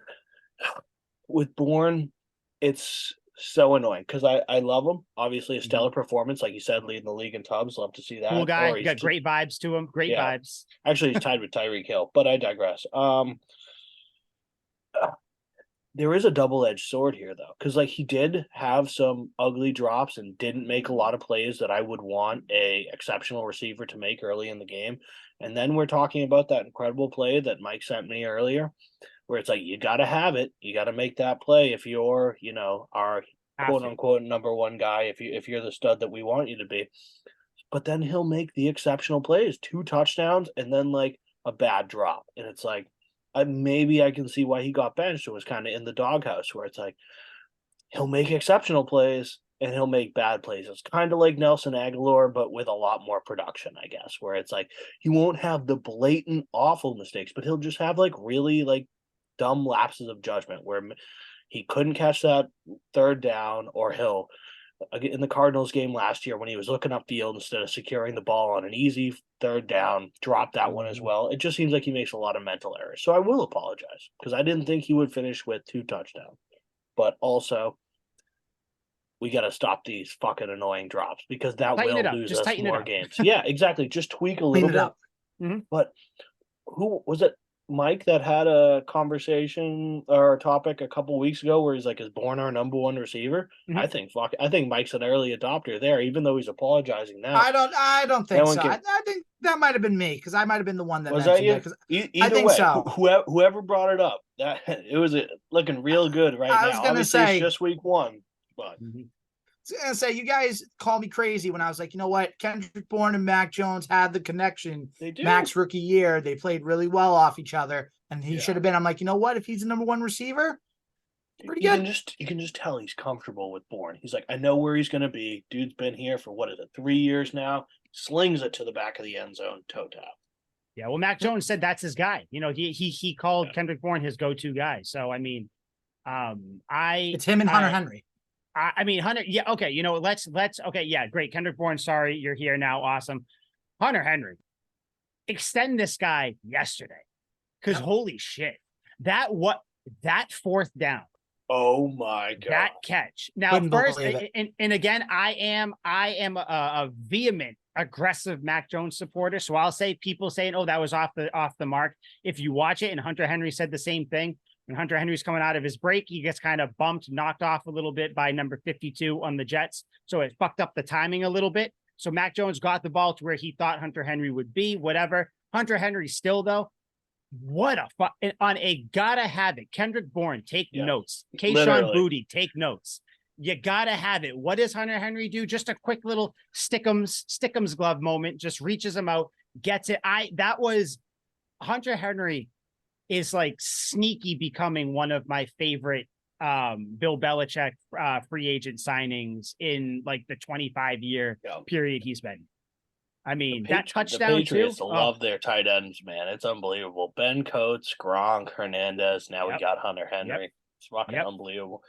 With Bourne, it's so annoying because I love him. Obviously, a stellar performance, like you said, leading the league in tubs. Love to see that. Cool guy. Got great vibes to him. Great vibes. Actually, he's tied with Tyreek Hill, but I digress. There is a double-edged sword here, though, because he did have some ugly drops and didn't make a lot of plays that I would want a exceptional receiver to make early in the game. And then we're talking about that incredible play that Mike sent me earlier, where it's you got to have it. You got to make that play if you're, our quote unquote number one guy, if you're the stud that we want you to be. But then he'll make the exceptional plays, 2 touchdowns, and then a bad drop. And it's maybe I can see why he got benched. It was kind of in the doghouse where it's he'll make exceptional plays and he'll make bad plays. It's kind of like Nelson Aguilar, but with a lot more production, I guess, where it's he won't have the blatant awful mistakes, but he'll just have really dumb lapses of judgment where he couldn't catch that 3rd down, or he'll, in the Cardinals game last year when he was looking upfield instead of securing the ball on an easy 3rd down, drop that one as well. It just seems like he makes a lot of mental errors. So I will apologize because I didn't think he would finish with 2 touchdowns. But also, we got to stop these fucking annoying drops because that will lose us more games. Yeah, exactly. Just tweak a little bit. Mm-hmm. But who was it? Mike that had a conversation or a topic a couple weeks ago where he's is Bourne our number 1 receiver? Mm-hmm. I think Mike's an early adopter there, even though he's apologizing now. I don't think so. I think that might have been me because I might have been the one that was mentioned that you. Either I think way, so. Whoever brought it up, that it was looking real good right now. I was gonna say it's just week 1, but. Mm-hmm. I was gonna say, you guys called me crazy when I was like, you know what? Kendrick Bourne and Mac Jones had the connection. They do. Mac's rookie year, they played really well off each other, and he should have been. I'm like, you know what? If he's the number 1 receiver, pretty good. You can just tell he's comfortable with Bourne. He's I know where he's gonna be. Dude's been here for 3 years now. Slings it to the back of the end zone, toe tap. Yeah, well, Mac Jones said that's his guy. He called Kendrick Bourne his go-to guy. So I mean, it's him and Hunter Henry. I mean, Hunter, yeah, okay, let's, okay, yeah, great. Kendrick Bourne, sorry, you're here now, awesome. Hunter Henry, extend this guy yesterday, because holy shit, that 4th down. Oh my God. That catch. Now, first, and again, I am a vehement, aggressive Mac Jones supporter, so I'll say people saying, oh, that was off the mark. If you watch it, and Hunter Henry said the same thing, when Hunter Henry's coming out of his break, he gets kind of bumped, knocked off a little bit by number 52 on the Jets. So it fucked up the timing a little bit. So Mac Jones got the ball to where he thought Hunter Henry would be, whatever. Hunter Henry still, though, what a fuck. On a gotta have it. Kendrick Bourne, take notes. Kayshon Boutte, take notes. You gotta have it. What does Hunter Henry do? Just a quick little Stickums glove moment, just reaches him out, gets it. That was Hunter Henry is sneaky becoming one of my favorite Bill Belichick free agent signings in the 25-year period he's been. I mean, that touchdown the Patriots love their tight ends, man. It's unbelievable. Ben Coates, Gronk, Hernandez. Now we got Hunter Henry. It's fucking unbelievable.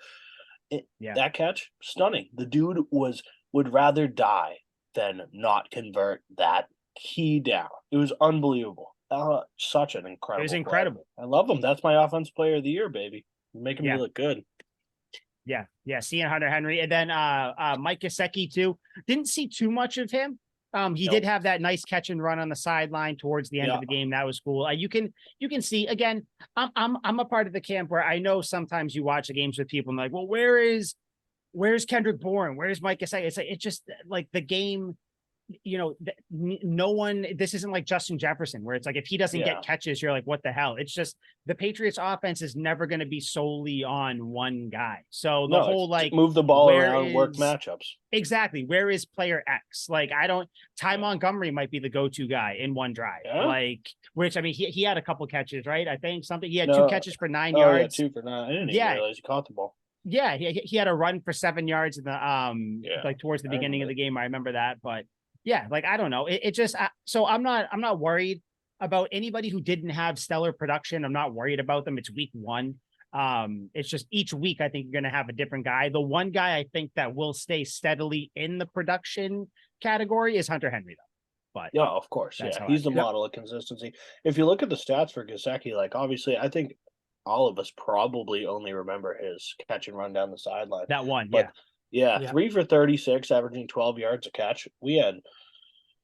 That catch, stunning. The dude would rather die than not convert that key down. It was unbelievable. Such an incredible. It was incredible. Play. I love him. That's my offensive player of the year, baby. You're making me look good. Yeah. Yeah, seeing Hunter Henry. And then Mike Gesicki too. Didn't see too much of him. He did have that nice catch and run on the sideline towards the end of the game. That was cool. You can see again. I'm a part of the camp where I know sometimes you watch the games with people and like, well, where's Kendrick Bourne? Where's Mike Gesicki? It's like it's just like the game. No one. This isn't like Justin Jefferson, where it's like if he doesn't get catches, you're like, what the hell? It's just the Patriots' offense is never going to be solely on one guy. So the whole like move the ball around, work matchups. Exactly. Where is player X? Like Ty Montgomery might be the go-to guy in one drive. Like, which I mean, he had a couple catches, right? I think he had 2 catches for 9 yards. Yeah, 2 for 9. I didn't even realize he caught the ball. Yeah, he had a run for 7 yards in the like towards the beginning of the game. I remember that, but yeah, like I don't know. It just so I'm not worried about anybody who didn't have stellar production. I'm not worried about them. It's week 1. It's just each week I think you're going to have a different guy. The one guy I think that will stay steadily in the production category is Hunter Henry, though. But yeah, of course, he's the model of consistency. If you look at the stats for Gesicki, like obviously, I think all of us probably only remember his catch and run down the sideline. That one, but, yeah, 3 for 36, averaging 12 yards a catch. We had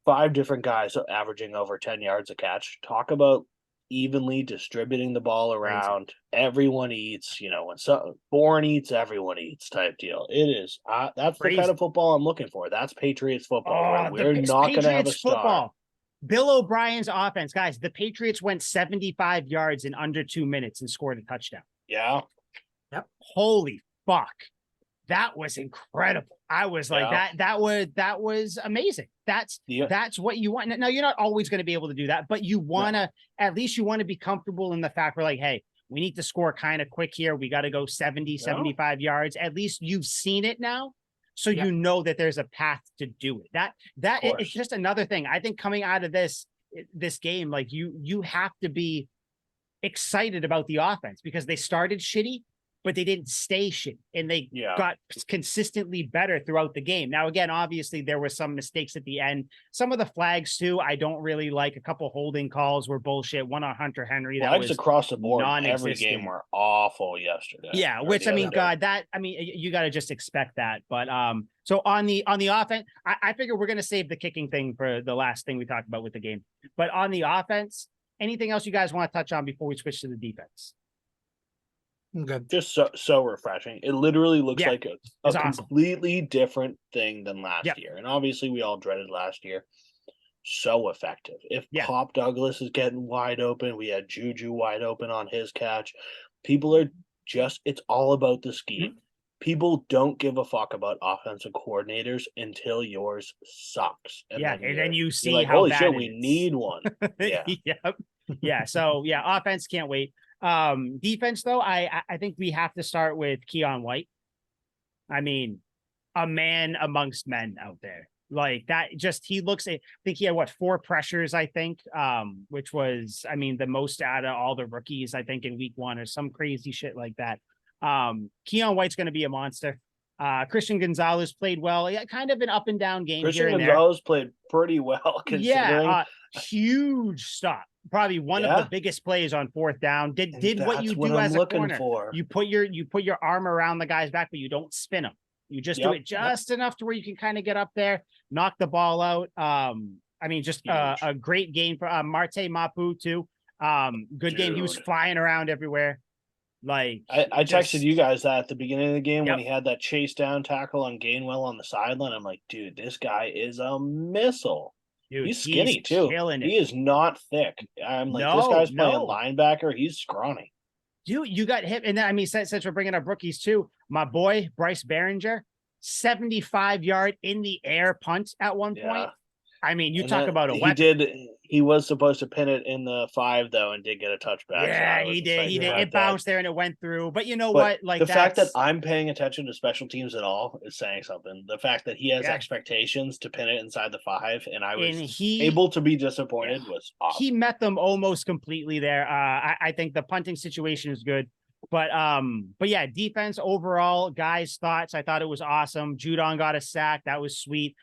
5 different guys averaging over 10 yards a catch. Talk about evenly distributing the ball around. Everyone eats, when Bourne eats, everyone eats type deal. It is. That's the kind of football I'm looking for. That's Patriots football. We're not going to have a star. Football. Bill O'Brien's offense, guys, the Patriots went 75 yards in under 2 minutes and scored a touchdown. Yeah. Yep. Holy fuck. That was incredible. I was like, that was amazing. That's what you want. Now, you're not always going to be able to do that, but you want to, at least you want to be comfortable in the fact we're like, hey, we need to score kind of quick here. We got to go 75 yards. At least you've seen it now. So you know that there's a path to do it. It's just another thing. I think coming out of this game, like you have to be excited about the offense because they started shitty, but they didn't stay shitty, and they got consistently better throughout the game. Now, again, obviously there were some mistakes at the end. Some of the flags too, I don't really like. A couple holding calls were bullshit. One on Hunter Henry. Flags across the board. Every game were awful yesterday. Yeah, which I mean, God, you got to just expect that. But so on the offense, I figure we're gonna save the kicking thing for the last thing we talked about with the game. But on the offense, anything else you guys want to touch on before we switch to the defense? Good. Just so refreshing. It literally looks like a completely different thing than last year. And obviously we all dreaded last year. So effective. If Pop Douglas is getting wide open, we had Juju wide open on his catch. People are it's all about the scheme. Mm-hmm. People don't give a fuck about offensive coordinators until yours sucks. And then you see like, how holy bad shit, we need one. Yeah. So offense can't wait. Defense though, I think we have to start with Keion White. I mean, a man amongst men out there. Like that, he looks I think he had 4 pressures, I think, which was, I mean, the most out of all the rookies, I think, in week 1 or some crazy shit like that. Keion White's going to be a monster. Christian Gonzalez played well. Yeah, kind of an up and down game. Christian Gonzalez played pretty well. Considering. Huge stop. Probably one of the biggest plays on 4th down. Did what you do as a corner. You put your arm around the guy's back, but you don't spin him. You just do it just enough to where you can kind of get up there, knock the ball out. I mean, just a great game for Marte Mapu too. Good game. He was flying around everywhere. Like I texted you guys that at the beginning of the game when he had that chase down tackle on Gainwell on the sideline. I'm like, dude, this guy is a missile. Dude, he's skinny too. He is not thick. I'm like, this guy's playing linebacker. He's scrawny. Dude, you got hit. And then, I mean, since we're bringing up rookies too, my boy, Bryce Behringer, 75-yard in the air punt at one point. I mean, you talk about a weapon. He was supposed to pin it in the 5 though, and did get a touchback. Yeah, he did. It bounced there and it went through. But you know what? Like the fact that I'm paying attention to special teams at all is saying something. The fact that he has expectations to pin it inside the 5, and I was able to be disappointed was awesome. He met them almost completely there. I think the punting situation is good. But yeah, defense overall, guys' thoughts. I thought it was awesome. Judon got a sack. That was sweet.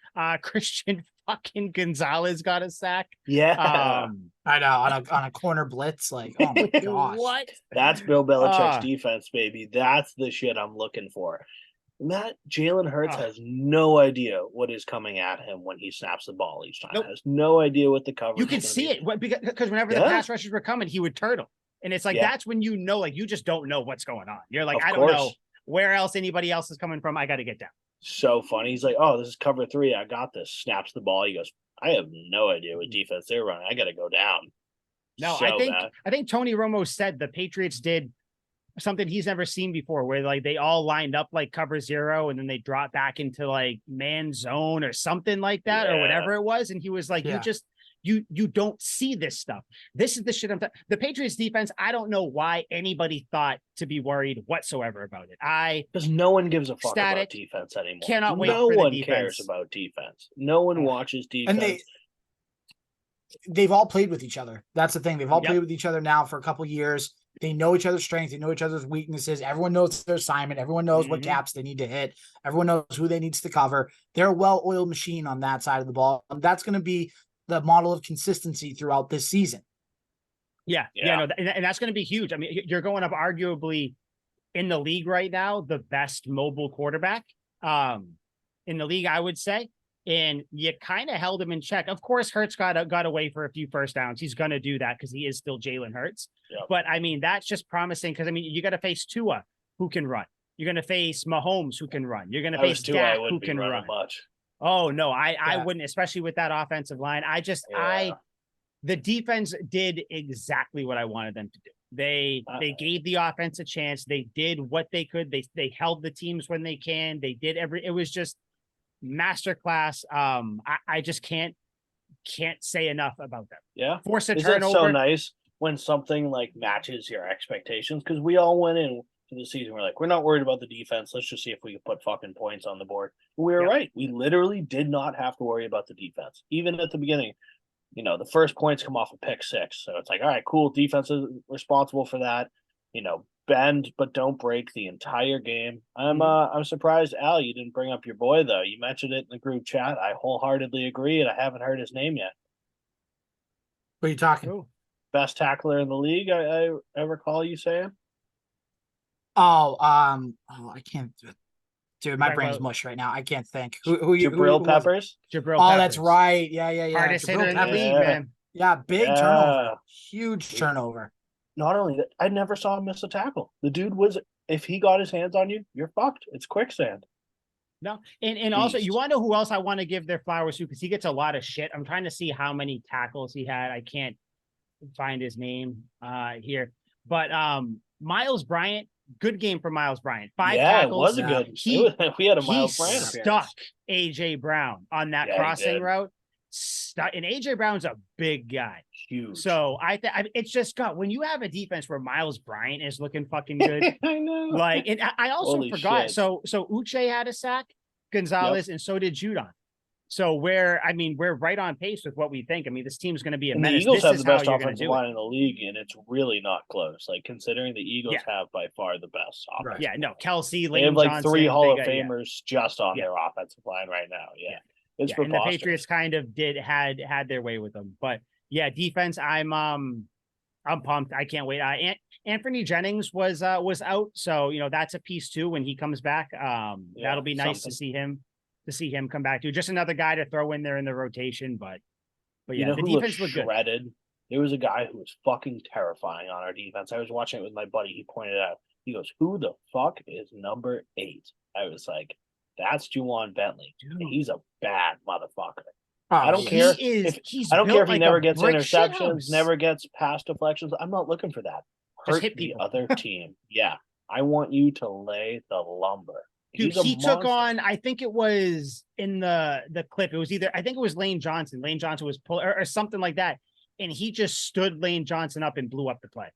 Christian fucking Gonzalez got a sack. Yeah. I know, on a corner blitz. Like, oh my gosh. What? That's Bill Belichick's defense, baby. That's the shit I'm looking for. Jalen Hurts has no idea what is coming at him when he snaps the ball each time. Nope. Has no idea what the coverage. You could see it because whenever the pass rushers were coming, he would turtle, and it's like that's when you know, like you just don't know what's going on. You're like, I don't know where else anybody else is coming from. I got to get down. So funny. He's like, oh, this is cover 3. I got this. Snaps the ball. He goes, I have no idea what defense they're running. I got to go down. No, so I think Tony Romo said the Patriots did something he's never seen before, where like they all lined up like cover 0 and then they dropped back into like man zone or something like that or whatever it was. And he was like, you don't see this stuff. This is the shit the Patriots defense. I don't know why anybody thought to be worried whatsoever about it. Because no one gives a fuck about defense anymore. Cannot wait. No for one the defense. cares about defense. No one watches defense. And they've all played with each other. That's the thing. They've all played with each other now for a couple years. They know each other's strengths. They know each other's weaknesses. Everyone knows their assignment. Everyone knows what gaps they need to hit. Everyone knows who they needs to cover. They're a well-oiled machine on that side of the ball. And that's going to be the model of consistency throughout this season. Yeah. No, and that's going to be huge. I mean, you're going up arguably in the league right now, the best mobile quarterback in the league, I would say. And you kind of held him in check. Of course, Hurts got away for a few first downs. He's going to do that because he is still Jalen Hurts. Yep. But, I mean, that's just promising because, I mean, you got to face Tua, who can run. You're going to face Mahomes, who can run. You're going to face Dak, who can run. Much. Oh, no, I wouldn't, especially with that offensive line. The defense did exactly what I wanted them to do. They gave the offense a chance. They did what they could. They held the teams when they can. They did it was just masterclass. I just can't say enough about them. Yeah. Force a turnover. It's so nice when something like matches your expectations, because we all went in to the season. We're like, we're not worried about the defense. Let's just see if we can put fucking points on the board. We were right. We literally did not have to worry about the defense. Even at the beginning, you know, the first points come off a pick 6. So it's like, all right, cool. Defense is responsible for that. You know, bend but don't break the entire game. I'm surprised, Al, you didn't bring up your boy though. You mentioned it in the group chat. I wholeheartedly agree, and I haven't heard his name yet. What are you talking? Ooh. Best tackler in the league, I recall you saying. I can't. Dude, my brain's mush right now. I can't think. Who Jabril Peppers? Jabril Peppers. That's right. Yeah. Hardest hitter in the league, man. Yeah, big turnover. Huge turnover. Not only that, I never saw him miss a tackle. The dude was, if he got his hands on you, you're fucked. It's quicksand. No, and also, you want to know who else I want to give their flowers to, because he gets a lot of shit. I'm trying to see how many tackles he had. I can't find his name here. But Miles Bryant, good game for Miles Bryant. 5 tackles. It was a good. We had a Miles Bryant stuck AJ Brown on that crossing route. And AJ Brown's a big guy. Huge. So it's just when you have a defense where Miles Bryant is looking fucking good. I know. Like, and I also forgot. Shit. So Uche had a sack, Gonzalez, and so did Judon. So we're right on pace with what we think. I mean, this team's going to be a menace. The Eagles have the best offensive line in the league, and it's really not close. Like, considering the Eagles have by far the best offensive line. Yeah, no, Kelsey, Lane they have like Johnson, 3 Hall of Famers just on their offensive line right now. Yeah. It's and the Patriots kind of had their way with them. But yeah, defense, I'm pumped. I can't wait. Anthony Jennings was out, so that's a piece too when he comes back. That'll be nice to see him come back to. Just another guy to throw in there in the rotation. But yeah, the defense looked shredded. Good. There was a guy who was fucking terrifying on our defense. I was watching it with my buddy. He pointed out. He goes, "Who the fuck is number 8?" I was like, "That's Juwan Bentley. Dude. He's a bad motherfucker." I don't care. I don't care if he never gets interceptions, never gets pass deflections. I'm not looking for that. Hurt the other team. Yeah, I want you to lay the lumber. Dude, he took on. I think it was in the clip. It was I think it was Lane Johnson. Lane Johnson was or something like that, and he just stood Lane Johnson up and blew up the play.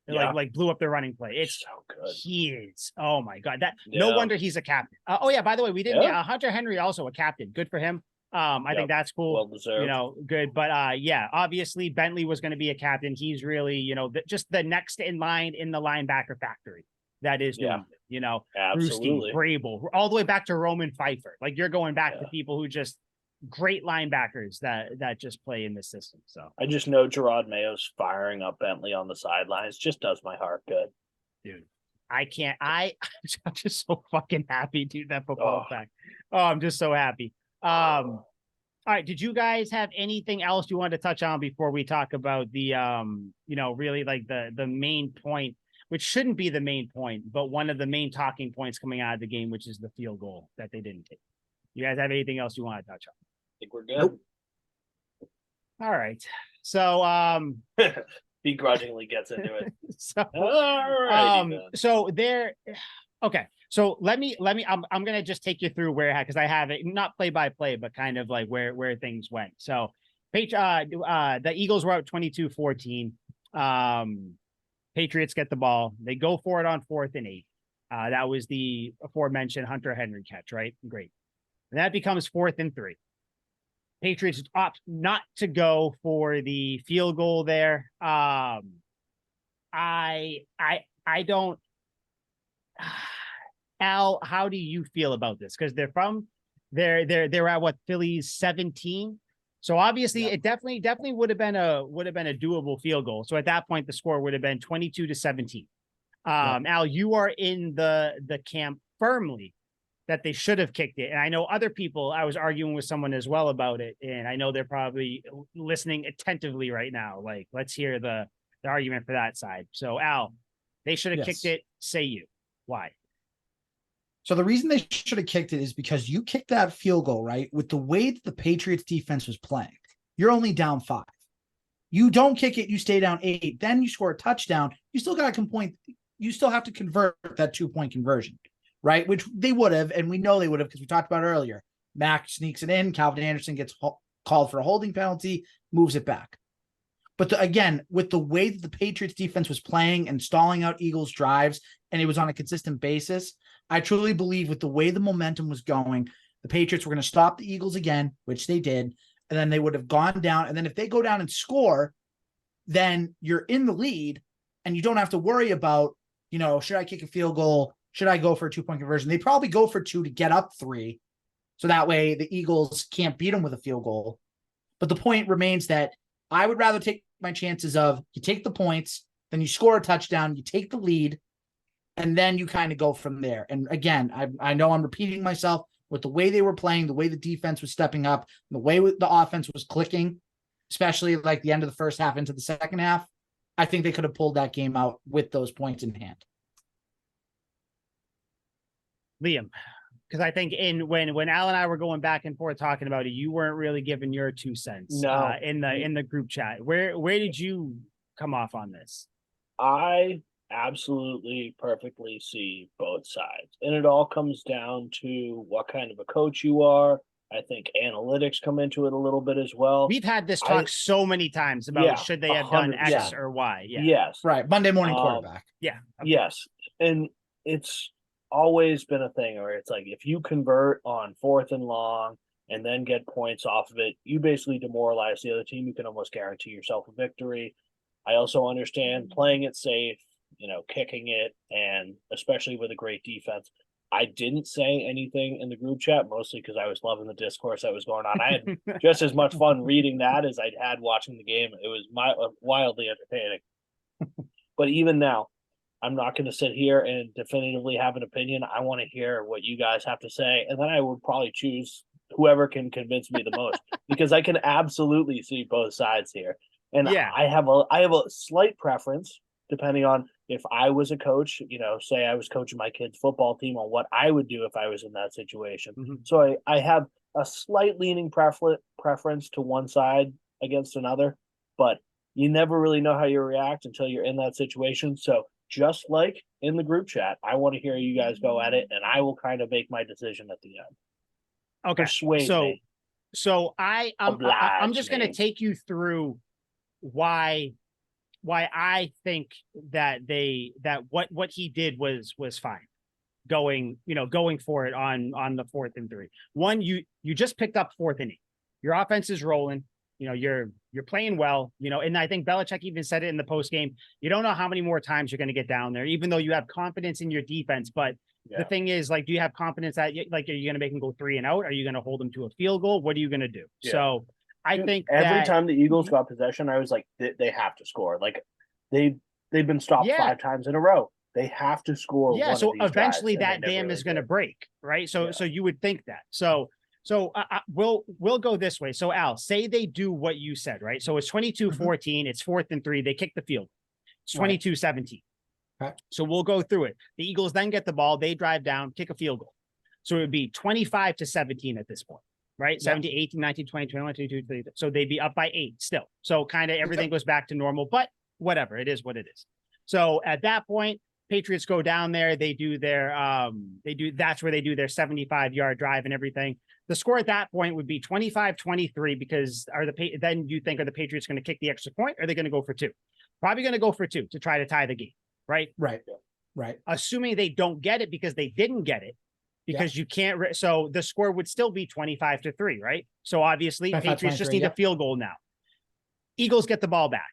Like blew up the running play. It's so good. He is. Oh my god. No wonder he's a captain. By the way, we didn't. Hunter Henry also a captain. Good for him. I think that's cool. Well deserved. Good. But obviously Bentley was going to be a captain. He's really, just the next in line in the linebacker factory. That is, absolutely. Brewski, Vrabel, all the way back to Roman Pfeiffer. Like you're going back to people who just great linebackers that just play in this system. So I just know Gerard Mayo's firing up Bentley on the sidelines just does my heart good. Dude, I can't. I'm just so fucking happy, dude. That football back. Oh, I'm just so happy. All right. Did you guys have anything else you wanted to touch on before we talk about the really like the main point, which shouldn't be the main point, but one of the main talking points coming out of the game, which is the field goal that they didn't take. You guys have anything else you want to touch on? I think we're good. Nope. All right. So begrudgingly gets into it. So there. Okay. So let me I'm gonna just take you through where, because I have it not play by play, but kind of like where things went. So the Eagles were out 22-14. Patriots get the ball. They go for it on 4th and 8. That was the aforementioned Hunter Henry catch, right? Great. And that becomes 4th and 3. Patriots opt not to go for the field goal there. I don't. Al, how do you feel about this? Because they're at what, Philly's 17. So obviously it definitely would have been a doable field goal. So at that point the score would have been 22-17. Al, you are in the camp firmly that they should have kicked it. And I know other people, I was arguing with someone as well about it, and I know they're probably listening attentively right now. Like, let's hear the argument for that side. So Al, they should have kicked it. Say you. Why? So the reason they should have kicked it is because you kicked that field goal, right? With the way that the Patriots defense was playing, you're only down 5. You don't kick it, you stay down 8. Then you score a touchdown. You still got to you still have to convert that 2-point conversion, right? Which they would have, and we know they would have because we talked about it earlier. Mac sneaks it in. Calvin Anderson gets called for a holding penalty, moves it back. But again, with the way that the Patriots defense was playing and stalling out Eagles drives, and it was on a consistent basis, I truly believe with the way the momentum was going, the Patriots were going to stop the Eagles again, which they did, and then they would have gone down. And then if they go down and score, then you're in the lead, and you don't have to worry about, should I kick a field goal? Should I go for a 2-point conversion? They probably go for 2 to get up 3. So that way the Eagles can't beat them with a field goal. But the point remains that I would rather take my chances of you take the points, then you score a touchdown, you take the lead, and then you kind of go from there. And again, I know I'm repeating myself with the way they were playing, the way the defense was stepping up, the way the offense was clicking, especially like the end of the first half into the second half. I think they could have pulled that game out with those points in hand. Liam, because I think when Al and I were going back and forth talking about it, you weren't really giving your 2 cents in the group chat. Where did you come off on this? I absolutely perfectly see both sides, and it all comes down to what kind of a coach you are. I think analytics come into it a little bit as well. We've had this talk so many times about should they have done X or Y. Yeah. Yes. Right. Monday morning quarterback. Yeah. Okay. Yes. And it's always been a thing where it's like, if you convert on 4th and long and then get points off of it, you basically demoralize the other team. You can almost guarantee yourself a victory. I also understand playing it safe, kicking it, and especially with a great defense. I didn't say anything in the group chat, mostly because I was loving the discourse that was going on. I had just as much fun reading that as I'd had watching the game. It was wildly entertaining. But even now, I'm not going to sit here and definitively have an opinion. I want to hear what you guys have to say, and then I would probably choose whoever can convince me the most, because I can absolutely see both sides here. And I have a slight preference depending on if I was a coach, say I was coaching my kid's football team, on what I would do if I was in that situation. Mm-hmm. So I have a slight leaning preference to one side against another, but you never really know how you react until you're in that situation. So just like in the group chat, I want to hear you guys go at it, and I will kind of make my decision at the end. Okay. So I'm just going to take you through why I think that what he did was fine. Going for it on the 4th and 3. One, you just picked up 4th and 8. Your offense is rolling. You're playing well, and I think Belichick even said it in the post game. You don't know how many more times you're going to get down there, even though you have confidence in your defense. But the thing is, like, do you have confidence that, like, are you going to make them go 3 and out? Are you going to hold them to a field goal? What are you going to do? Yeah. So I think every time the Eagles got possession, I was like, they have to score. Like they've been stopped 5 times in a row. They have to score. Yeah, one so of these eventually drives, that dam really is going to did. break, right? So you would think that. So we'll go this way. So Al, say they do what you said, right? So it's 22-14, it's 4th and 3, they kick the field. It's 22-17. Okay. So we'll go through it. The Eagles then get the ball, they drive down, kick a field goal. So it would be 25-17 at this point, right? 17, 18, 19, 20, 21, 22, 23. So they'd be up by 8 still. So kind of everything goes back to normal, but whatever, it is what it is. So at that point, Patriots go down there, they do their that's where they do their 75-yard drive and everything. The score at that point would be 25-23 because then you think, are the Patriots going to kick the extra point or are they going to go for 2? Probably going to go for 2 to try to tie the game, right? Right. Assuming they don't get it because they didn't get it, because you can't. So the score would still be 25-3, right? So obviously, Patriots just need a field goal now. Eagles get the ball back.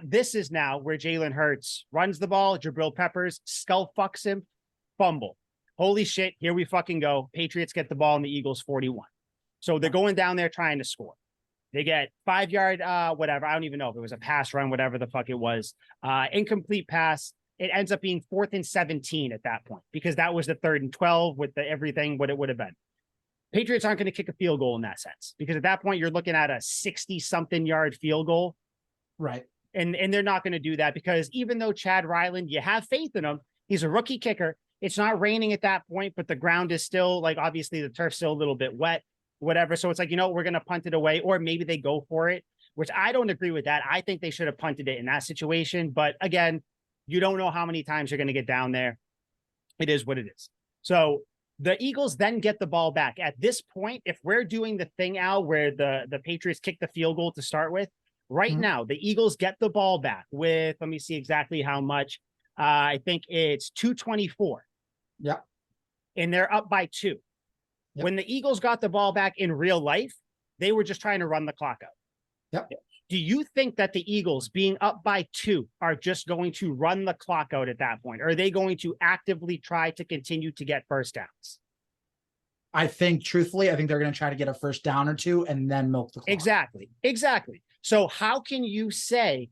This is now where Jalen Hurts runs the ball. Jabril Peppers skull fucks him, fumble. Holy shit, here we fucking go. Patriots get the ball in the Eagles 41. So they're going down there trying to score. They get 5-yard, whatever. I don't even know if it was a pass run, whatever the fuck it was. Incomplete pass. It ends up being 4th and 17 at that point because that was the 3rd and 12 with the everything, what it would have been. Patriots aren't going to kick a field goal in that sense because at that point you're looking at a 60-something yard field goal. Right. And they're not going to do that because even though Chad Ryland, you have faith in him, he's a rookie kicker. It's not raining at that point, but the ground is still obviously the turf's still a little bit wet, whatever. So it's we're going to punt it away, or maybe they go for it, which I don't agree with that. I think they should have punted it in that situation. But again, you don't know how many times you're going to get down there. It is what it is. So the Eagles then get the ball back. At this point, if we're doing the thing, Al, where the Patriots kick the field goal to start with, right now, the Eagles get the ball back with, let me see exactly how much. I think it's 2:24. Yeah. And they're up by 2. Yep. When the Eagles got the ball back in real life, they were just trying to run the clock out. Yep. Do you think that the Eagles being up by 2 are just going to run the clock out at that point? Or are they going to actively try to continue to get first downs? I think they're going to try to get a first down or 2 and then milk the clock. Exactly. So how can you say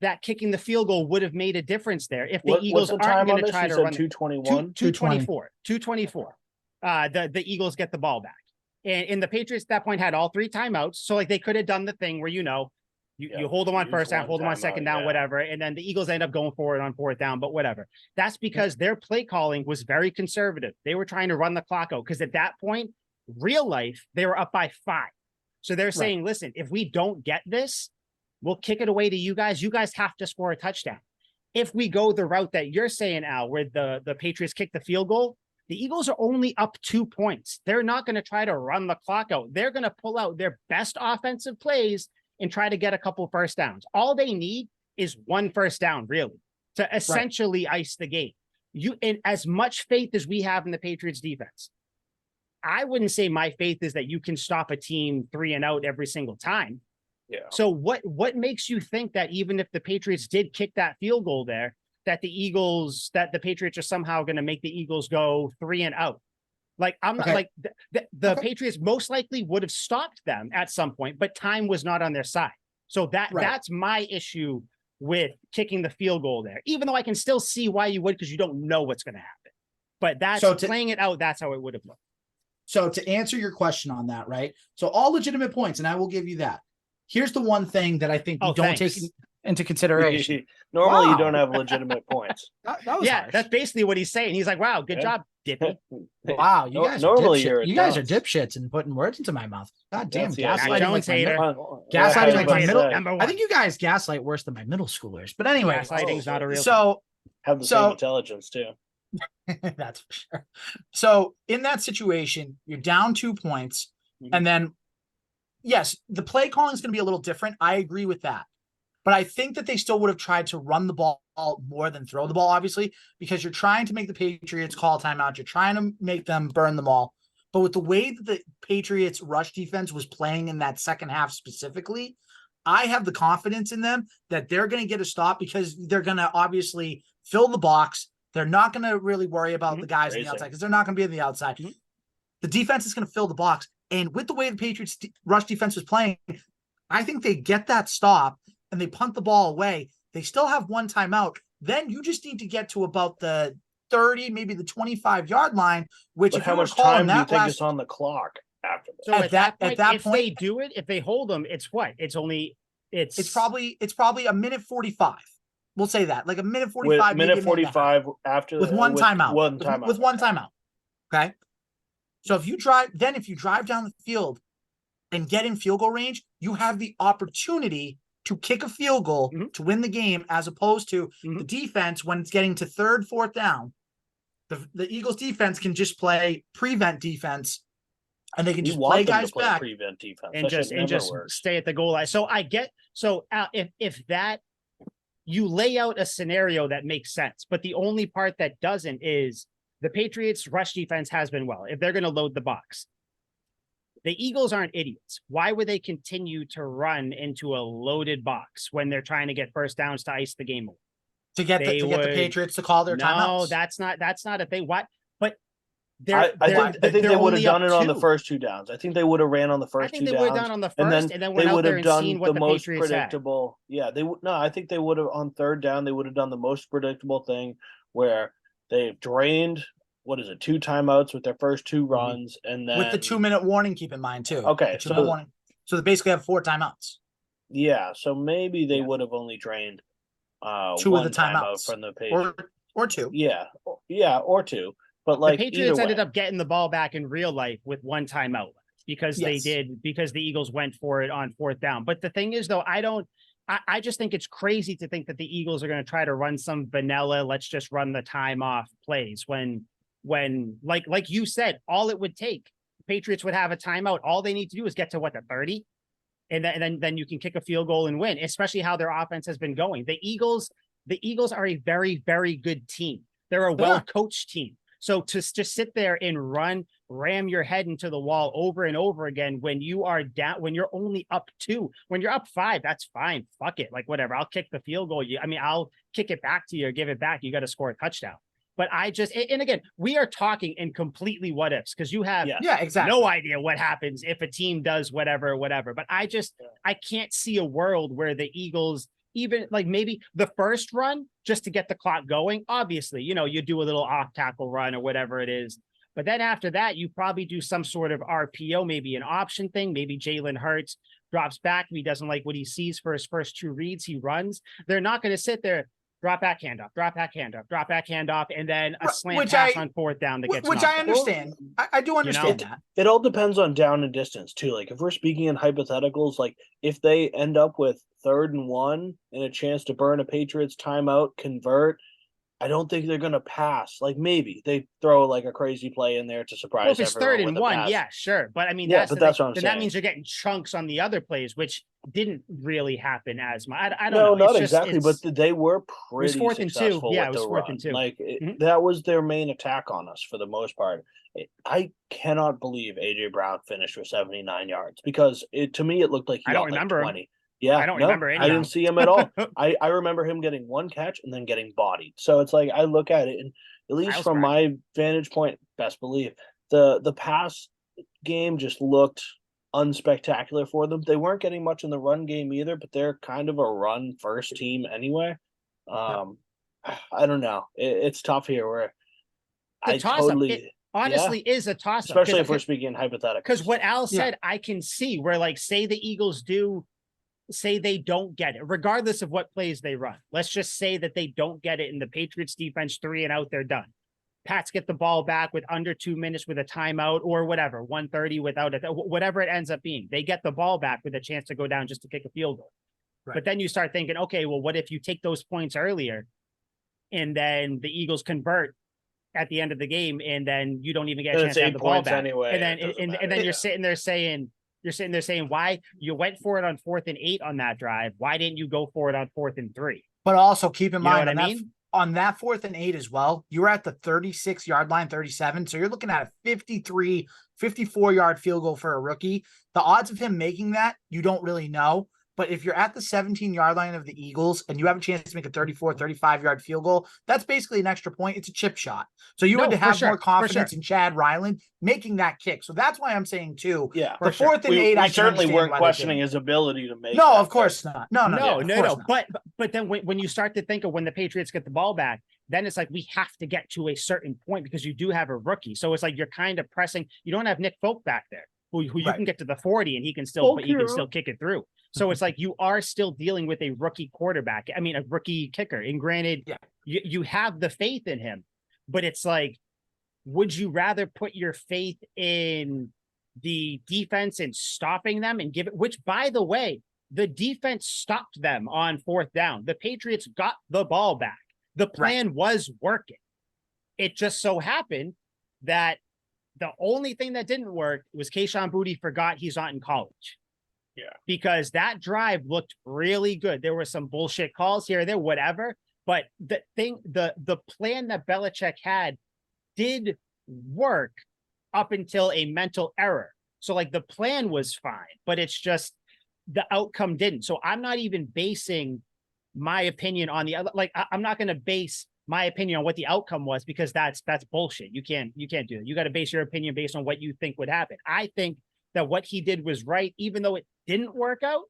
that kicking the field goal would have made a difference there if the Eagles aren't going to try to run 2:21? 2:24. The Eagles get the ball back. And the Patriots at that point had all 3 timeouts. So they could have done the thing where, you hold them on first down, hold them on second down, whatever. And then the Eagles end up going forward on 4th down, but whatever. That's because their play calling was very conservative. They were trying to run the clock out because at that point, real life, they were up by 5. So they're saying, listen, if we don't get this, we'll kick it away to you guys. You guys have to score a touchdown. If we go the route that you're saying, Al, where the Patriots kick the field goal, the Eagles are only up 2 points. They're not going to try to run the clock out. They're going to pull out their best offensive plays and try to get a couple first downs. All they need is 1 first down, really, to essentially ice the game. And as much faith as we have in the Patriots defense, I wouldn't say my faith is that you can stop a team 3 and out every single time. Yeah. So what makes you think that even if the Patriots did kick that field goal there, that the Patriots are somehow going to make the Eagles go 3 and out? The Patriots most likely would have stopped them at some point, but time was not on their side. So that's my issue with kicking the field goal there, even though I can still see why you would, because you don't know what's going to happen. But playing it out, that's how it would have looked. So to answer your question on that, right? So all legitimate points, and I will give you that. Here's the one thing that I think we don't take into consideration. Normally, you don't have legitimate points. That was harsh. That's basically what he's saying. He's like, "Wow, good job, Dippy." Wow, you guys are dipshits and putting words into my mouth. God damn, gaslighting like my middle. I think you guys gaslight worse than my middle schoolers. But anyway, gaslighting's not a real. So have the same intelligence too. That's for sure. So in that situation, you're down 2 points, and then yes, the play calling is going to be a little different. I agree with that. But I think that they still would have tried to run the ball more than throw the ball, obviously, because you're trying to make the Patriots call timeout. You're trying to make them burn the ball. But with the way that the Patriots rush defense was playing in that second half specifically, I have the confidence in them that they're going to get a stop because they're going to obviously fill the box. They're not going to really worry about the guys on the outside because they're not going to be on the outside. The defense is going to fill the box. And with the way the Patriots rush defense was playing, I think they get that stop and they punt the ball away. They still have 1 timeout. then you just need to get to about the 30, maybe the 25-yard line, which But if how you much recall time in do you that think last is on the clock after that? So at that if point, they do it, if they hold them, it's what? It's probably a minute 45. We'll say that, like a minute 45, With maybe a minute minute and a half. 45 after With one timeout. One timeout. With one timeout. Okay. So if you drive down the field and get in field goal range, you have the opportunity to kick a field goal to win the game, as opposed to the defense when it's getting to third, fourth down. The Eagles defense can just play prevent defense, and they can just play guys back prevent defense and just stay at the goal line. So I get if that, you lay out a scenario that makes sense, but the only part that doesn't is the Patriots' rush defense has been well. If they're going to load the box, the Eagles aren't idiots. Why would they continue to run into a loaded box when they're trying to get first downs to ice the game away? To get the Patriots to call their timeouts. No, that's not a thing. What? But I think they would have done it on the first two downs. I think they would have ran on the first two downs. I think they would have done on the first, and then went out there and seen what the Patriots predictable. Had. Yeah, they would. No, I think they would have on third down. They would have done the most predictable thing, where they've drained. What is it? 2 timeouts with their first 2 runs, and then with the 2-minute warning. Keep in mind too. Okay, so warning. So they basically have 4 timeouts. Yeah, so maybe they would have only drained 2 of the timeouts from the Patriots, or 2. Yeah, or 2. But like the Patriots ended up getting the ball back in real life with 1 timeout because because the Eagles went for it on 4th down. But the thing is, though, I just think it's crazy to think that the Eagles are going to try to run some vanilla, let's just run the time off plays when like you said, all it would take, the Patriots would have a timeout. All they need to do is get to the 30, and then you can kick a field goal and win, especially how their offense has been going. The Eagles are a very, very good team. They're a well-coached team. So to just sit there and ram your head into the wall over and over again when you are down, when you're only up 2, when you're up 5, that's fine. Fuck it. Like, whatever. I'll kick the field goal. I'll kick it back to you or give it back. You got to score a touchdown. But and again, we are talking in completely what ifs, because you have exactly no idea what happens if a team does whatever. But I can't see a world where the Eagles, even like maybe the first run just to get the clock going. Obviously, you do a little off tackle run or whatever it is. But then after that, you probably do some sort of RPO, maybe an option thing. Maybe Jalen Hurts drops back. If he doesn't like what he sees for his first 2 reads, he runs. They're not going to sit there. Drop back handoff, and then a slant pass on 4th down that gets which I understand. I do understand that. It all depends on down and distance too. Like if we're speaking in hypotheticals, like if they end up with 3rd and 1 and a chance to burn a Patriots timeout, convert, I don't think they're going to pass. Like maybe they throw like a crazy play in there to surprise. Well, if it's 3rd and 1, yeah, sure. But that's what I'm saying. That means you're getting chunks on the other plays, which didn't really happen as much. I don't know. Not exactly, but they were pretty successful. It was 4th and 2. Yeah, it was 4th and 2. Like that was their main attack on us for the most part. I cannot believe AJ Brown finished with 79 yards because to me it looked like he got like 20. Him. Yeah, I don't remember any. I didn't see him at all. I remember him getting 1 catch and then getting bodied. So it's like I look at it, and at least from my vantage point, best believe the pass game just looked unspectacular for them. They weren't getting much in the run game either, but they're kind of a run first team anyway. I don't know. It's tough here. Where I totally. Honestly, is a toss-up. Especially if we're speaking hypothetically. Because what Al said, I can see where, like, say the Eagles say they don't get it, regardless of what plays they run. Let's just say that they don't get it, and the Patriots defense 3 and out, they're done. Pats get the ball back with under 2 minutes with a timeout or whatever, 1:30 without it, whatever it ends up being. They get the ball back with a chance to go down just to kick a field goal. Right. But then you start thinking, okay, well, what if you take those points earlier and then the Eagles convert at the end of the game, and then you don't even get a chance to have the ball back anyway, and then you're sitting there saying why you went for it on 4th and 8 on that drive. Why didn't you go for it on 4th and 3? But also keep in mind on that 4th and 8 as well, you were at the 36-yard line, 37. So you're looking at a 53, 54-yard field goal for a rookie. The odds of him making that, you don't really know. But if you're at the 17-yard line of the Eagles and you have a chance to make a 34, 35-yard field goal, that's basically an extra point. It's a chip shot. So you had to have more confidence in Chad Ryland making that kick. So that's why I'm saying, too, yeah, the 4th and 8, I certainly weren't questioning his ability to make No, of course not. No. But then when you start to think of when the Patriots get the ball back, then it's like we have to get to a certain point because you do have a rookie. So it's like you're kind of pressing. You don't have Nick Folk back there who you can get to the 40 and he can still kick it through. So it's like you are still dealing with a rookie quarterback. I mean, a rookie kicker. And granted, you have the faith in him, but it's like, would you rather put your faith in the defense and stopping them and give it, which, by the way, the defense stopped them on 4th down. The Patriots got the ball back. The plan was working. It just so happened that the only thing that didn't work was Kayshon Boutte forgot he's not in college. Yeah. Because that drive looked really good. There were some bullshit calls here or there, whatever. But the plan that Belichick had did work up until a mental error. So like the plan was fine, but it's just the outcome didn't. So I'm not even basing my opinion on the other. Like I'm not going to base my opinion on what the outcome was because that's bullshit. You can't do it. You got to base your opinion based on what you think would happen. I think that what he did was right, even though it didn't work out.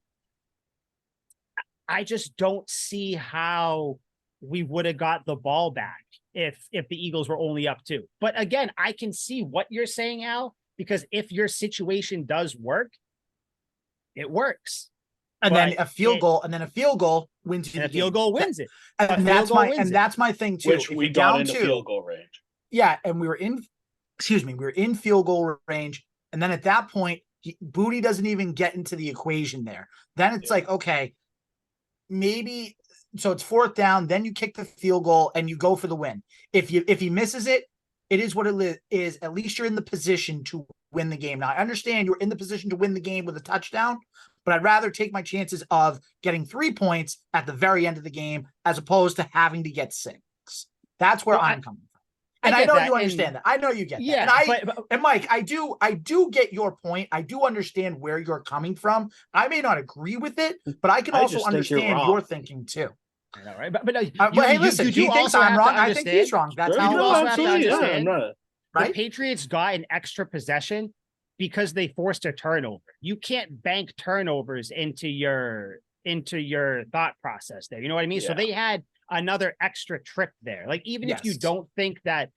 I just don't see how we would have got the ball back if the Eagles were only up 2. But again, I can see what you're saying, Al, because if your situation does work, it works. And then a field goal wins you. And a field goal wins it. And that's my thing too. Which we got into field goal range. Yeah, and we were in field goal range. And then at that point, Boutte doesn't even get into the equation there. Then it's like, okay, maybe so it's 4th down, then you kick the field goal and you go for the win. If he misses it, it is what it is. At least you're in the position to win the game. Now I understand you're in the position to win the game with a touchdown, but I'd rather take my chances of getting 3 points at the very end of the game as opposed to having to get 6. That's where I'm coming from. And I know you understand that. I know you get that. Yeah, and Mike, I do get your point. I do understand where you're coming from. I may not agree with it, but I can also understand your thinking too. I know, right? But hey, listen, he thinks I'm wrong. I think he's wrong. That's how you also have to understand. Right? The Patriots got an extra possession because they forced a turnover. You can't bank turnovers into your thought process there. You know what I mean? Yeah. So they had another extra trip there. Like even if you don't think that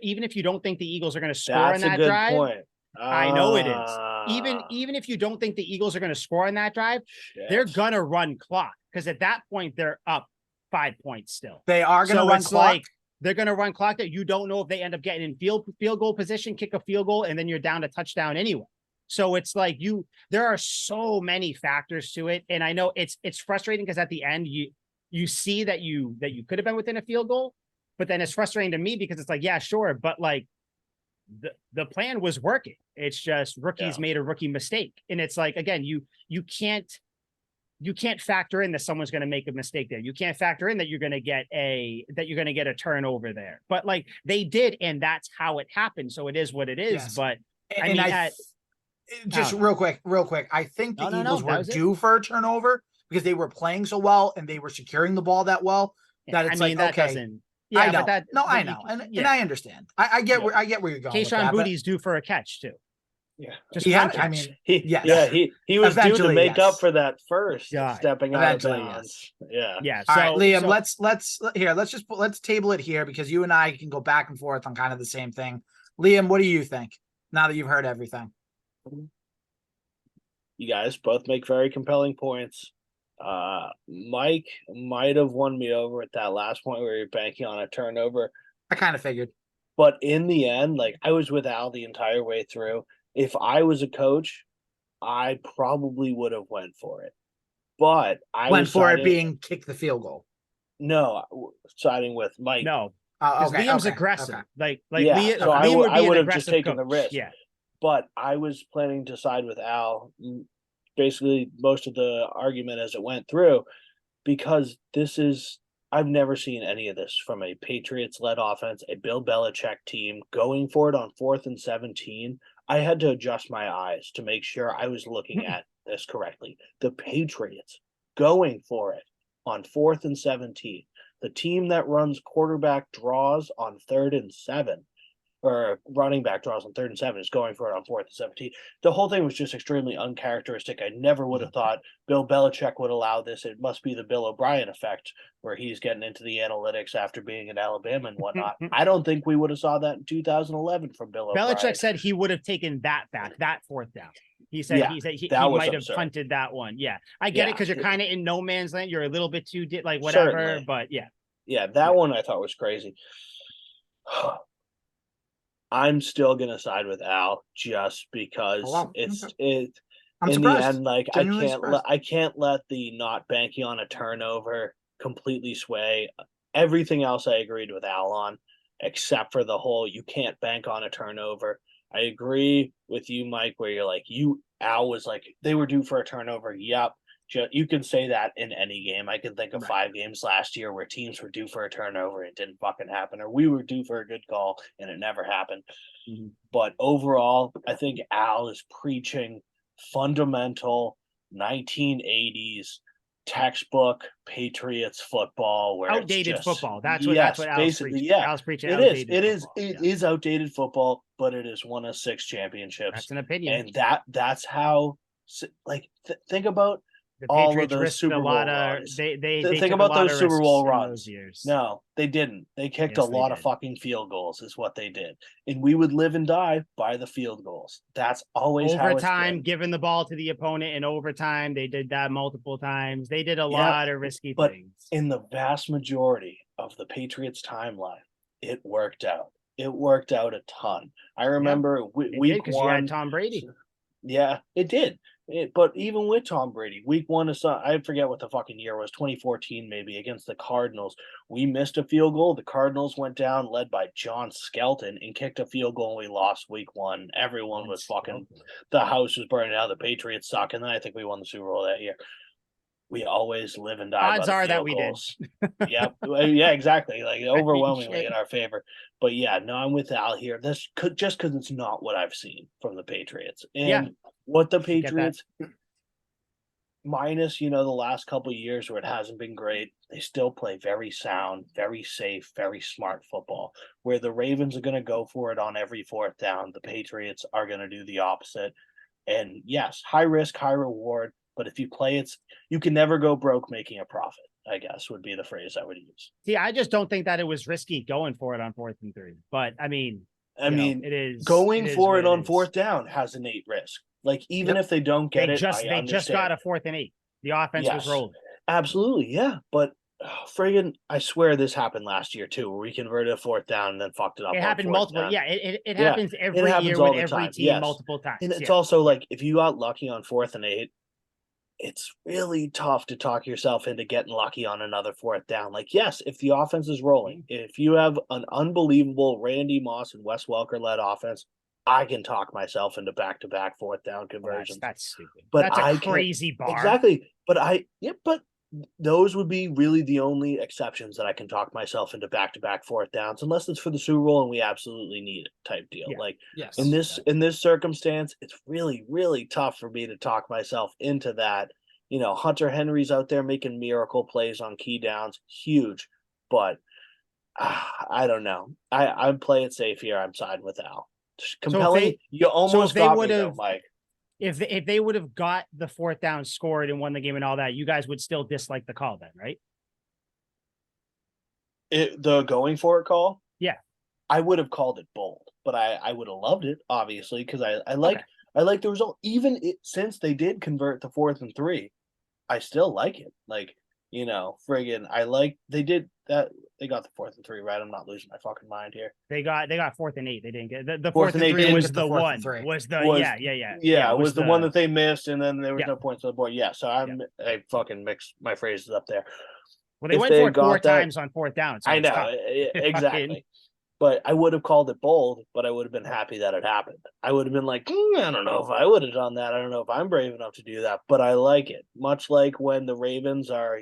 even if you don't think the Eagles are going to score on that drive, point. I know it is. Even if you don't think the Eagles are going to score on that drive, they're going to run clock because at that point they're up 5 points still. They are going to run clock. Like, they're going to run clock that you don't know if they end up getting in field goal position, kick a field goal, and then you're down a touchdown anyway. So it's like there are so many factors to it. And I know it's frustrating because at the end you see that you could have been within a field goal, but then it's frustrating to me because it's like, yeah, sure. But like the plan was working. It's just rookies made a rookie mistake. And it's like, again, you can't factor in that someone's going to make a mistake there. You can't factor in that you're going to get a turnover there. But like they did, and that's how it happened. So it is what it is. Yes. But real quick, I think the Eagles were due for a turnover because they were playing so well and they were securing the ball that well that it's I know. I know. And I understand. I get where you're going. Kayshon Boutte's due for a catch too. Yeah, just he was due to make up for that first stepping out of bounds. Yeah. All right, Liam, let's table it here because you and I can go back and forth on kind of the same thing. Liam, what do you think now that you've heard everything? You guys both make very compelling points. Mike might have won me over at that last point where you're banking on a turnover. I kind of figured, but in the end, like I was with Al the entire way through. If I was a coach, I probably would have went for it. But I went for it being kick the field goal. No, siding with Mike. No, Liam's aggressive. Okay. Liam, so I would have just taken the risk. Yeah, but I was planning to side with Al. Basically, most of the argument as it went through, because I've never seen any of this from a Patriots-led offense, a Bill Belichick team going for it on 4th and 17. I had to adjust my eyes to make sure I was looking at this correctly. The Patriots going for it on 4th and 17. The team that runs quarterback draws on 3rd and 7, or running back draws on 3rd and 7, is going for it on 4th and 17. The whole thing was just extremely uncharacteristic. I never would have thought Bill Belichick would allow this. It must be the Bill O'Brien effect, where he's getting into the analytics after being in Alabama and whatnot. I don't think we would have saw that in 2011 from Bill O'Brien. Belichick said he would have taken that back, that 4th down. He said he might have punted that one. Yeah, I get it, because you're kind of in no man's land. You're a little bit too like whatever, certainly. But yeah, that one I thought was crazy. I'm still gonna side with Al just because in surprised. The end, like I can't let the not banking on a turnover completely sway. Everything else I agreed with Al on, except for the whole you can't bank on a turnover. I agree with you, Mike, where you're like, Al was like, they were due for a turnover. Yep. You can say that in any game. I can think of 5 games last year where teams were due for a turnover and it didn't fucking happen, or we were due for a good call and it never happened. Mm-hmm. But overall, I think Al is preaching fundamental 1980s textbook Patriots football, where outdated it's just, football. That's what Al's basically preaching. Yeah, Al's preaching. It is outdated football, but it is one of 6 championships. That's an opinion, and that's how. Like think about the all Patriots of those Super Bowl runs. They think about those Super Bowl runs. No, they didn't. They kicked a lot of fucking field goals, is what they did, and we would live and die by the field goals. That's always overtime, giving the ball to the opponent in overtime. They did that multiple times. They did a lot of risky things. In the vast majority of the Patriots timeline, it worked out. It worked out a ton. I remember week 1, you had Tom Brady. Yeah, it did. But even with Tom Brady, week 1 I forget what the fucking year was, 2014 maybe, against the Cardinals. We missed a field goal. The Cardinals went down, led by John Skelton, and kicked a field goal, and we lost week 1. Everyone was fucking, the house was burning out. The Patriots suck, and then I think we won the Super Bowl that year. We always live and die. Odds are that we did. Yeah, exactly. Like overwhelmingly in our favor. But yeah, no, I'm with Al here. This just because it's not what I've seen from the Patriots, and what the Patriots, minus the last couple of years where it hasn't been great, they still play very sound, very safe, very smart football. Where the Ravens are going to go for it on every 4th down, the Patriots are going to do the opposite. And yes, high risk, high reward. But if you play it, you can never go broke making a profit, I guess would be the phrase I would use. See, I just don't think that it was risky going for it on 4th and 3. But I mean, it is going for it on 4th down has innate risk. Like even if they don't get it, they just got a 4th and 8. The offense was rolling. Absolutely, yeah. But friggin', I swear this happened last year too, where we converted a 4th down and then fucked it up. It happened multiple. Down. Yeah, it happens every year with every team multiple times. And it's also like if you got lucky on 4th and 8. It's really tough to talk yourself into getting lucky on another 4th down. Like, yes, if the offense is rolling, if you have an unbelievable Randy Moss and Wes Welker-led offense, I can talk myself into back-to-back 4th down conversions. That's stupid. But that's a crazy bar. Exactly. But those would be really the only exceptions that I can talk myself into back-to-back 4th downs, unless it's for the Super Bowl and we absolutely need it type deal. Yeah. In this circumstance, it's really, really tough for me to talk myself into that. Hunter Henry's out there making miracle plays on key downs, huge, but I don't know. I play it safe here. I'm siding with Al. Compelling. You almost got me though, Mike. If they would have got the 4th down scored and won the game and all that, you guys would still dislike the call then, right? The going for it call? Yeah. I would have called it bold, but I would have loved it, obviously, because I like the result. Even since they did convert the 4th and 3, I still like it. Like, they did that. They got the 4th and 3, right? I'm not losing my fucking mind here. They got 4th and 8. They didn't get the 4th and 3 was the one. Yeah, it was the one that they missed, and then there was no points on the board. Yeah, so I fucking mixed my phrases up there. Well, they went for it 4 times on 4th down. So I know exactly. But I would have called it bold, but I would have been happy that it happened. I would have been like, I don't know if I would have done that. I don't know if I'm brave enough to do that, but I like it. Much like when the Ravens are,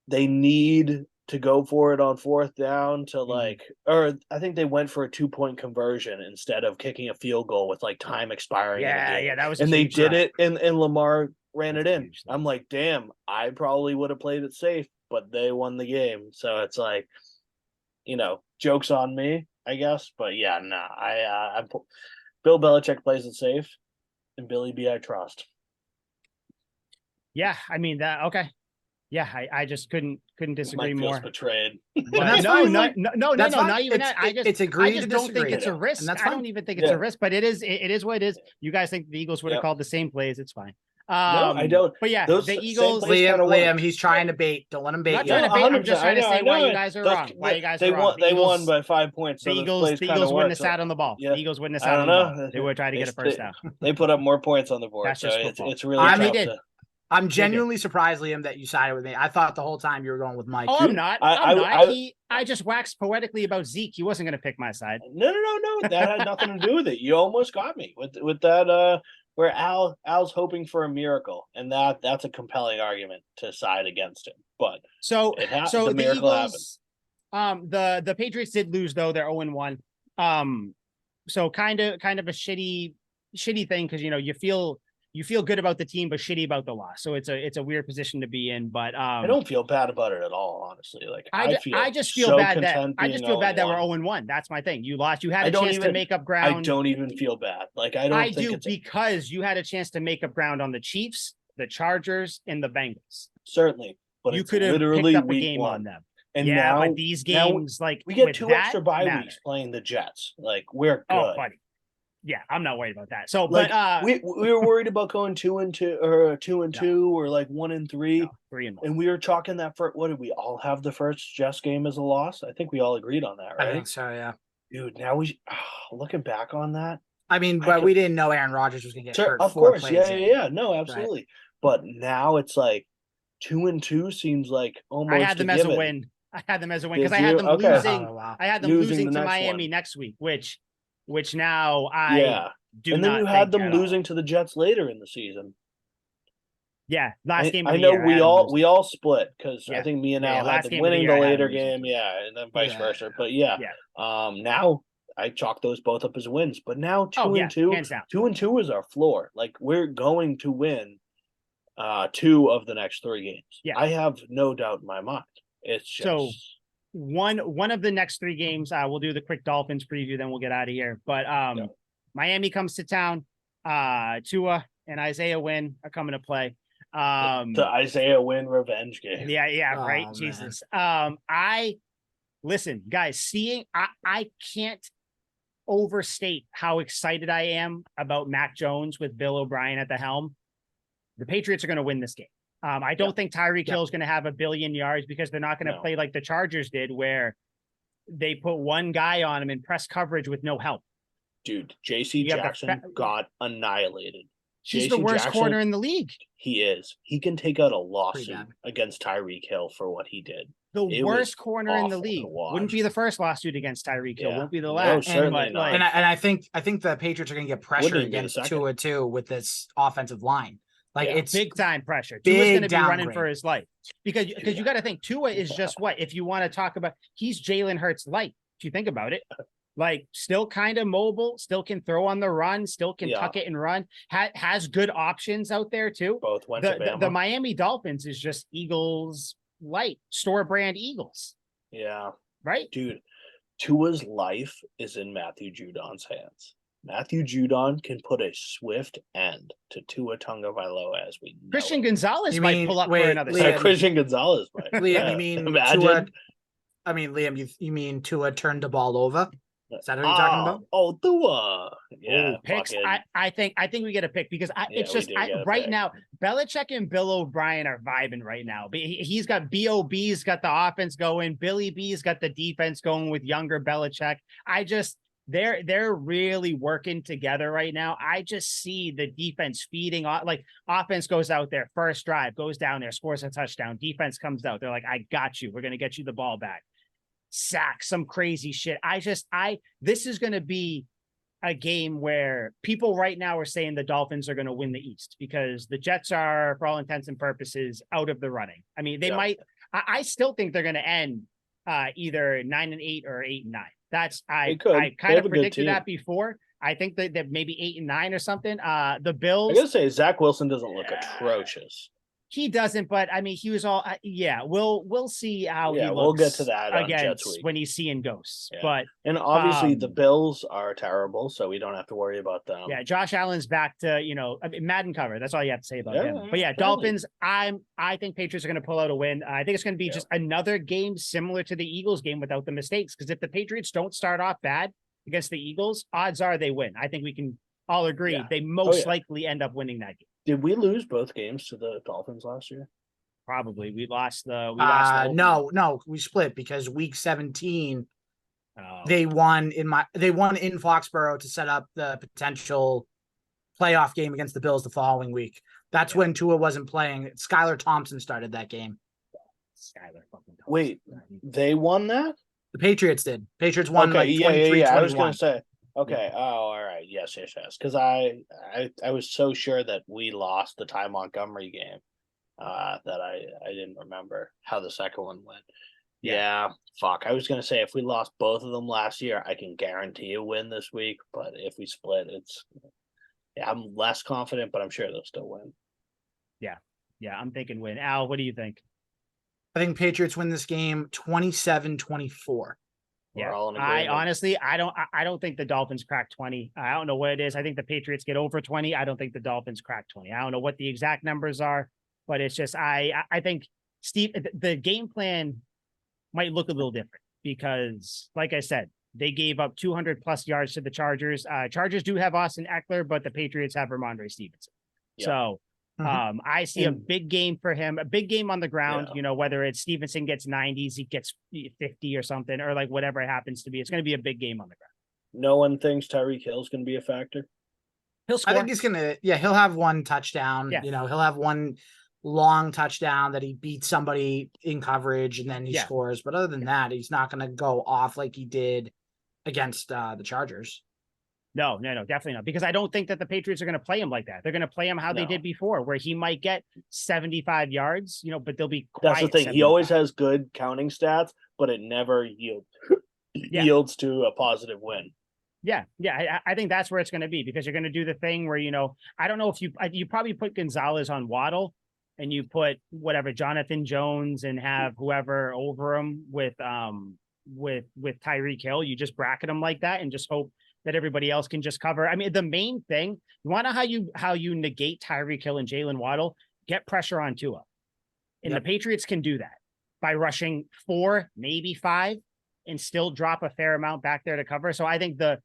they need to go for it on 4th down to like, or I think they went for a 2-point conversion instead of kicking a field goal with like time expiring. Yeah, that was, and they did it, and Lamar ran it in. I'm like, damn, I probably would have played it safe, but they won the game. So it's like, jokes on me, I guess. But yeah, I Bill Belichick plays it safe, and Billy B I trust. Yeah, I mean that. Okay. Yeah, I just couldn't disagree more. Betrayed. But no, not even that. I just don't think it's a risk. And that's I don't even think it's a risk, but it is what it is. You guys think the Eagles would have called the same plays? It's fine. No, I don't. But yeah, the Eagles. Liam, he's trying to bait. Don't let him bait. I'm just trying to say why you guys are wrong. Why you guys are wrong. They won by 5 points. The Eagles wouldn't have sat on the ball. The Eagles wouldn't have sat on the ball. They would try to get a first down. They put up more points on the board. That's just football. It's really tough. I'm genuinely surprised, Liam, that you sided with me. I thought the whole time you were going with Mike. Oh, I'm not. I just waxed poetically about Zeke. He wasn't going to pick my side. No. That had nothing to do with it. You almost got me with that. Where Al's hoping for a miracle, and that's a compelling argument to side against him. But the miracle Eagles, happened. The Patriots did lose though. They're 0-1. So kind of a shitty thing because you feel good about the team, but shitty about the loss. So it's a weird position to be in. But I don't feel bad about it at all, honestly. Like I just feel bad that we're 0-1. That's my thing. You lost. You had a chance to make up ground. I don't even feel bad. Like I do because you had a chance to make up ground on the Chiefs, the Chargers, and the Bengals. Certainly, but you could have picked up a game on them. And now, but these games, like we get 2 extra bye weeks playing the Jets. Like we're good. Oh, buddy. Yeah, I'm not worried about that. So, like, but we were worried about going 2-2 or 2-2 or like 1-3, 3-1, and we were chalking that for what did we all have the first Jets game as a loss? I think we all agreed on that, right? I think so, yeah. Dude, now looking back on that. I mean, but we didn't know Aaron Rodgers was going to get hurt. Of course, yeah. No, absolutely. Right. But now it's like 2-2 seems like almost. I had them as a win. I had them as a win because I had them losing. I had them losing to Miami next week, which now I do. And then you had them losing to the Jets later in the season. Yeah, last game. I know we all split because I think me and Al had them winning the later game. Yeah, and then vice versa. But now I chalk those both up as wins. But now 2-2, hands down. 2-2 is our floor. Like we're going to win 2 of the next 3 games. Yeah, I have no doubt in my mind. It's just so. One of the next 3 games, we'll do the quick Dolphins preview, then we'll get out of here. But Miami comes to town. Tua and Isaiah Wynn are coming to play. The Isaiah Wynn revenge game. Yeah, right. Man. Jesus. Listen, guys, I can't overstate how excited I am about Mac Jones with Bill O'Brien at the helm. The Patriots are going to win this game. I don't think Tyreek Hill is going to have 1 billion yards because they're not going to play like the Chargers did, where they put one guy on him in press coverage with no help. Dude, J.C. Jackson got annihilated. He's the worst corner in the league. He is. He can take out a lawsuit against Tyreek Hill for what he did. The worst corner in the league. Wouldn't be the first lawsuit against Tyreek Hill. Won't be the last. No, certainly not. And I think the Patriots are going to get pressure against Tua too with this offensive line. Like it's big time pressure. Tua's going to be running for his life because you got to think Tua is just what, if you want to talk about, he's Jalen Hurts light. If you think about it, like still kind of mobile, still can throw on the run, still can tuck it and run. Has good options out there too. Both went to Bama. The Miami Dolphins is just Eagles light, store brand Eagles. Yeah, right, dude. Tua's life is in Matthew Judon's hands. Matthew Judon can put a swift end to Tua Tagovailoa as we know. Christian Gonzalez might pull up for another. Christian Gonzalez might. Liam, you mean Tua? I mean, Liam, you mean Tua turned the ball over? Is that what you're talking about? Oh, Tua. Yeah, picks. I think we get a pick because it's just right now. Belichick and Bill O'Brien are vibing right now. He's got B.O.B.'s got the offense going. Billy B's got the defense going with younger Belichick. They're really working together right now. I just see the defense feeding on, like offense goes out there, first drive, goes down there, scores a touchdown. Defense comes out. They're like, I got you. We're going to get you the ball back. Sack, some crazy shit. This is going to be a game where people right now are saying the Dolphins are going to win the East because the Jets are, for all intents and purposes, out of the running. I mean, they might, I still think they're going to end either 9-8 or 8-9. That's I kind of predicted that before. I think that maybe 8-9 or something. The Bills. I gotta say, Zach Wilson doesn't look atrocious. He doesn't, but I mean, he was all we'll see how he looks. We'll get to that against when he's seeing ghosts. But and obviously the Bills are terrible, so we don't have to worry about them. Yeah, Josh Allen's back to Madden cover. That's all you have to say about him. But Dolphins. I think Patriots are going to pull out a win. I think it's going to be just another game similar to the Eagles game without the mistakes. Because if the Patriots don't start off bad against the Eagles, odds are they win. I think we can all agree they most likely end up winning that game. Did we lose both games to the Dolphins last year? Probably. We lost the no, we split because week 17 they won in Foxborough to set up the potential playoff game against the Bills the following week. That's when Tua wasn't playing. Skylar Thompson started that game. Skylar fucking Thompson. Wait, they won that? The Patriots did. Patriots won like 23-21. I was going to say. Okay. Oh, all right. Yes. Because I was so sure that we lost the Ty Montgomery game that I didn't remember how the second one went. Yeah. Fuck. I was gonna say if we lost both of them last year, I can guarantee a win this week. But if we split, I'm less confident, but I'm sure they'll still win. Yeah. I'm thinking win. Al, what do you think? I think Patriots win this game 27-24. Yeah, I honestly, I don't think the Dolphins crack 20. I don't know what it is. I think the Patriots get over 20. I don't think the Dolphins crack 20. I don't know what the exact numbers are, but it's just, I think the game plan might look a little different because like I said, they gave up 200 plus yards to the Chargers. Chargers do have Austin Eckler, but the Patriots have Ramondre Stevenson. Yeah. So I see a big game for him, a big game on the ground, whether it's Stevenson gets 90s, he gets 50 or something, or like whatever it happens to be. It's going to be a big game on the ground. No one thinks Tyreek Hill's going to be a factor. He'll score. I think he's going to, he'll have one touchdown. Yeah. He'll have one long touchdown that he beats somebody in coverage and then he scores. But other than that, he's not going to go off like he did against the Chargers. No, definitely not. Because I don't think that the Patriots are going to play him like that. They're going to play him how they did before, where he might get 75 yards, but they'll be quiet. That's the thing. 75. He always has good counting stats, but it never yields to a positive win. Yeah. I think that's where it's going to be because you're going to do the thing where, I don't know if you probably put Gonzalez on Waddle and you put whatever Jonathan Jones and have whoever over him with Tyreek Hill. You just bracket him like that and just hope that everybody else can just cover. I mean, the main thing, you want to know how you negate Tyreek Hill and Jalen Waddle, get pressure on Tua. And the Patriots can do that by rushing 4, maybe 5, and still drop a fair amount back there to cover. So I think the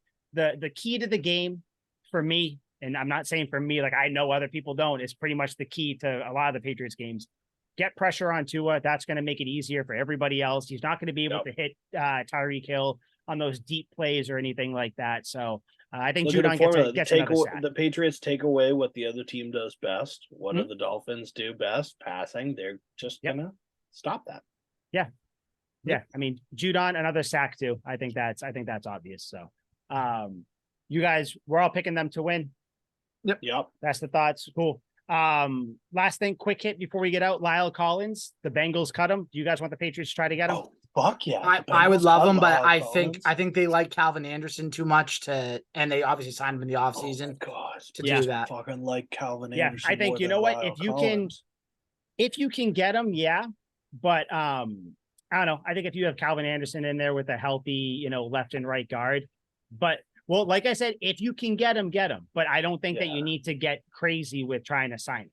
key to the game for me, and I'm not saying for me, like I know other people don't, is pretty much the key to a lot of the Patriots games. Get pressure on Tua. That's going to make it easier for everybody else. He's not going to be able to hit Tyreek Hill on those deep plays or anything like that. So I think Judon gets another sack. The Patriots take away what the other team does best. What do the Dolphins do best? Passing. They're just gonna stop that. Yeah. I mean, Judon, another sack too. I think that's obvious. So you guys, we're all picking them to win. Yep. That's the thoughts. Cool. Last thing, quick hit before we get out. Lyle Collins, the Bengals cut him. Do you guys want the Patriots to try to get him? Fuck yeah. I would love him, but I think they like Calvin Anderson too much and they obviously signed him in the offseason to do that. Fucking like Calvin Anderson. Yeah, I think what, if you can get him, but I don't know. I think if you have Calvin Anderson in there with a healthy, left and right guard, but well, like I said, if you can get him. But I don't think that you need to get crazy with trying to sign him.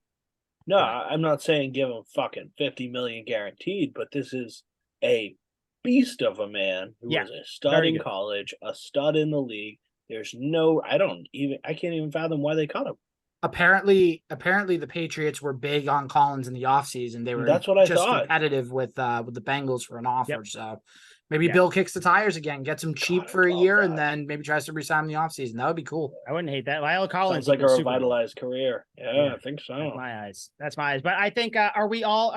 No, I'm not saying give him fucking $50 million guaranteed, but this is a beast of a man who was a stud in college, a stud in the league. There's I can't even fathom why they cut him. Apparently the Patriots were big on Collins in the offseason. They were competitive with the Bengals for an offer. So maybe Bill kicks the tires again, gets him cheap for a year, and then maybe tries to resign in the offseason. That would be cool. I wouldn't hate that. Lyle Collins sounds like a revitalized career. Yeah, I think so. That's my eyes. But I think are we all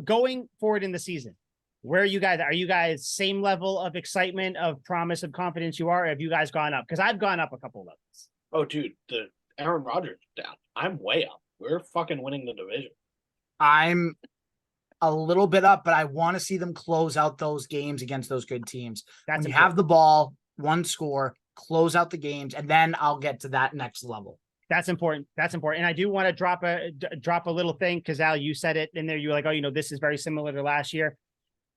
going forward in the season? Where are you guys? Are you guys same level of excitement, of promise, of confidence you are? Or have you guys gone up? Because I've gone up a couple levels. Oh, dude, the Aaron Rodgers down. I'm way up. We're fucking winning the division. I'm a little bit up, but I want to see them close out those games against those good teams. That's when you important. have the ball, one score, close out the games, and then I'll get to that next level. That's important. That's important. And I do want to drop a little thing because Al, you said it in there. You were like, oh, this is very similar to last year.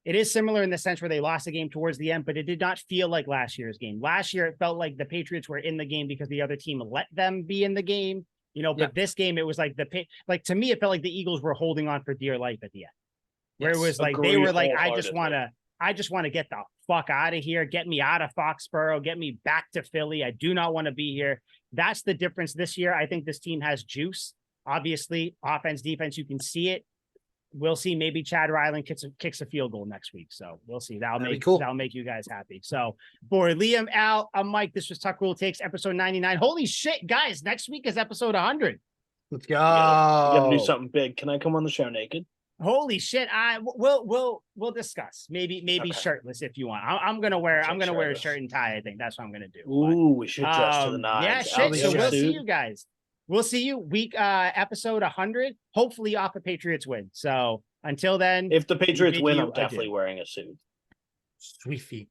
It is similar in the sense where they lost the game towards the end, but it did not feel like last year's game. Last year, it felt like the Patriots were in the game because the other team let them be in the game. But this game, it was like to me, it felt like the Eagles were holding on for dear life at the end. Where it was like they were like, I just want to get the fuck out of here, get me out of Foxborough, get me back to Philly. I do not want to be here. That's the difference this year. I think this team has juice. Obviously, offense, defense, you can see it. We'll see. Maybe Chad Ryland kicks a field goal next week. So we'll see. That'll make you guys happy. So for Liam, Al, I'm Mike. This was Tuck Rule Takes, episode 99. Holy shit, guys! Next week is episode 100. Let's go. You gotta do something big. Can I come on the show naked? Holy shit! We'll discuss. Maybe okay. Shirtless if you want. I'm gonna wear a shirt and tie. I think that's what I'm gonna do. Ooh, we should dress to the nines. Yeah, shit. So we'll see you guys. We'll see you week episode 100. Hopefully off a Patriots win. So until then, if the Patriots win, I'm definitely wearing a suit. Sweet feet.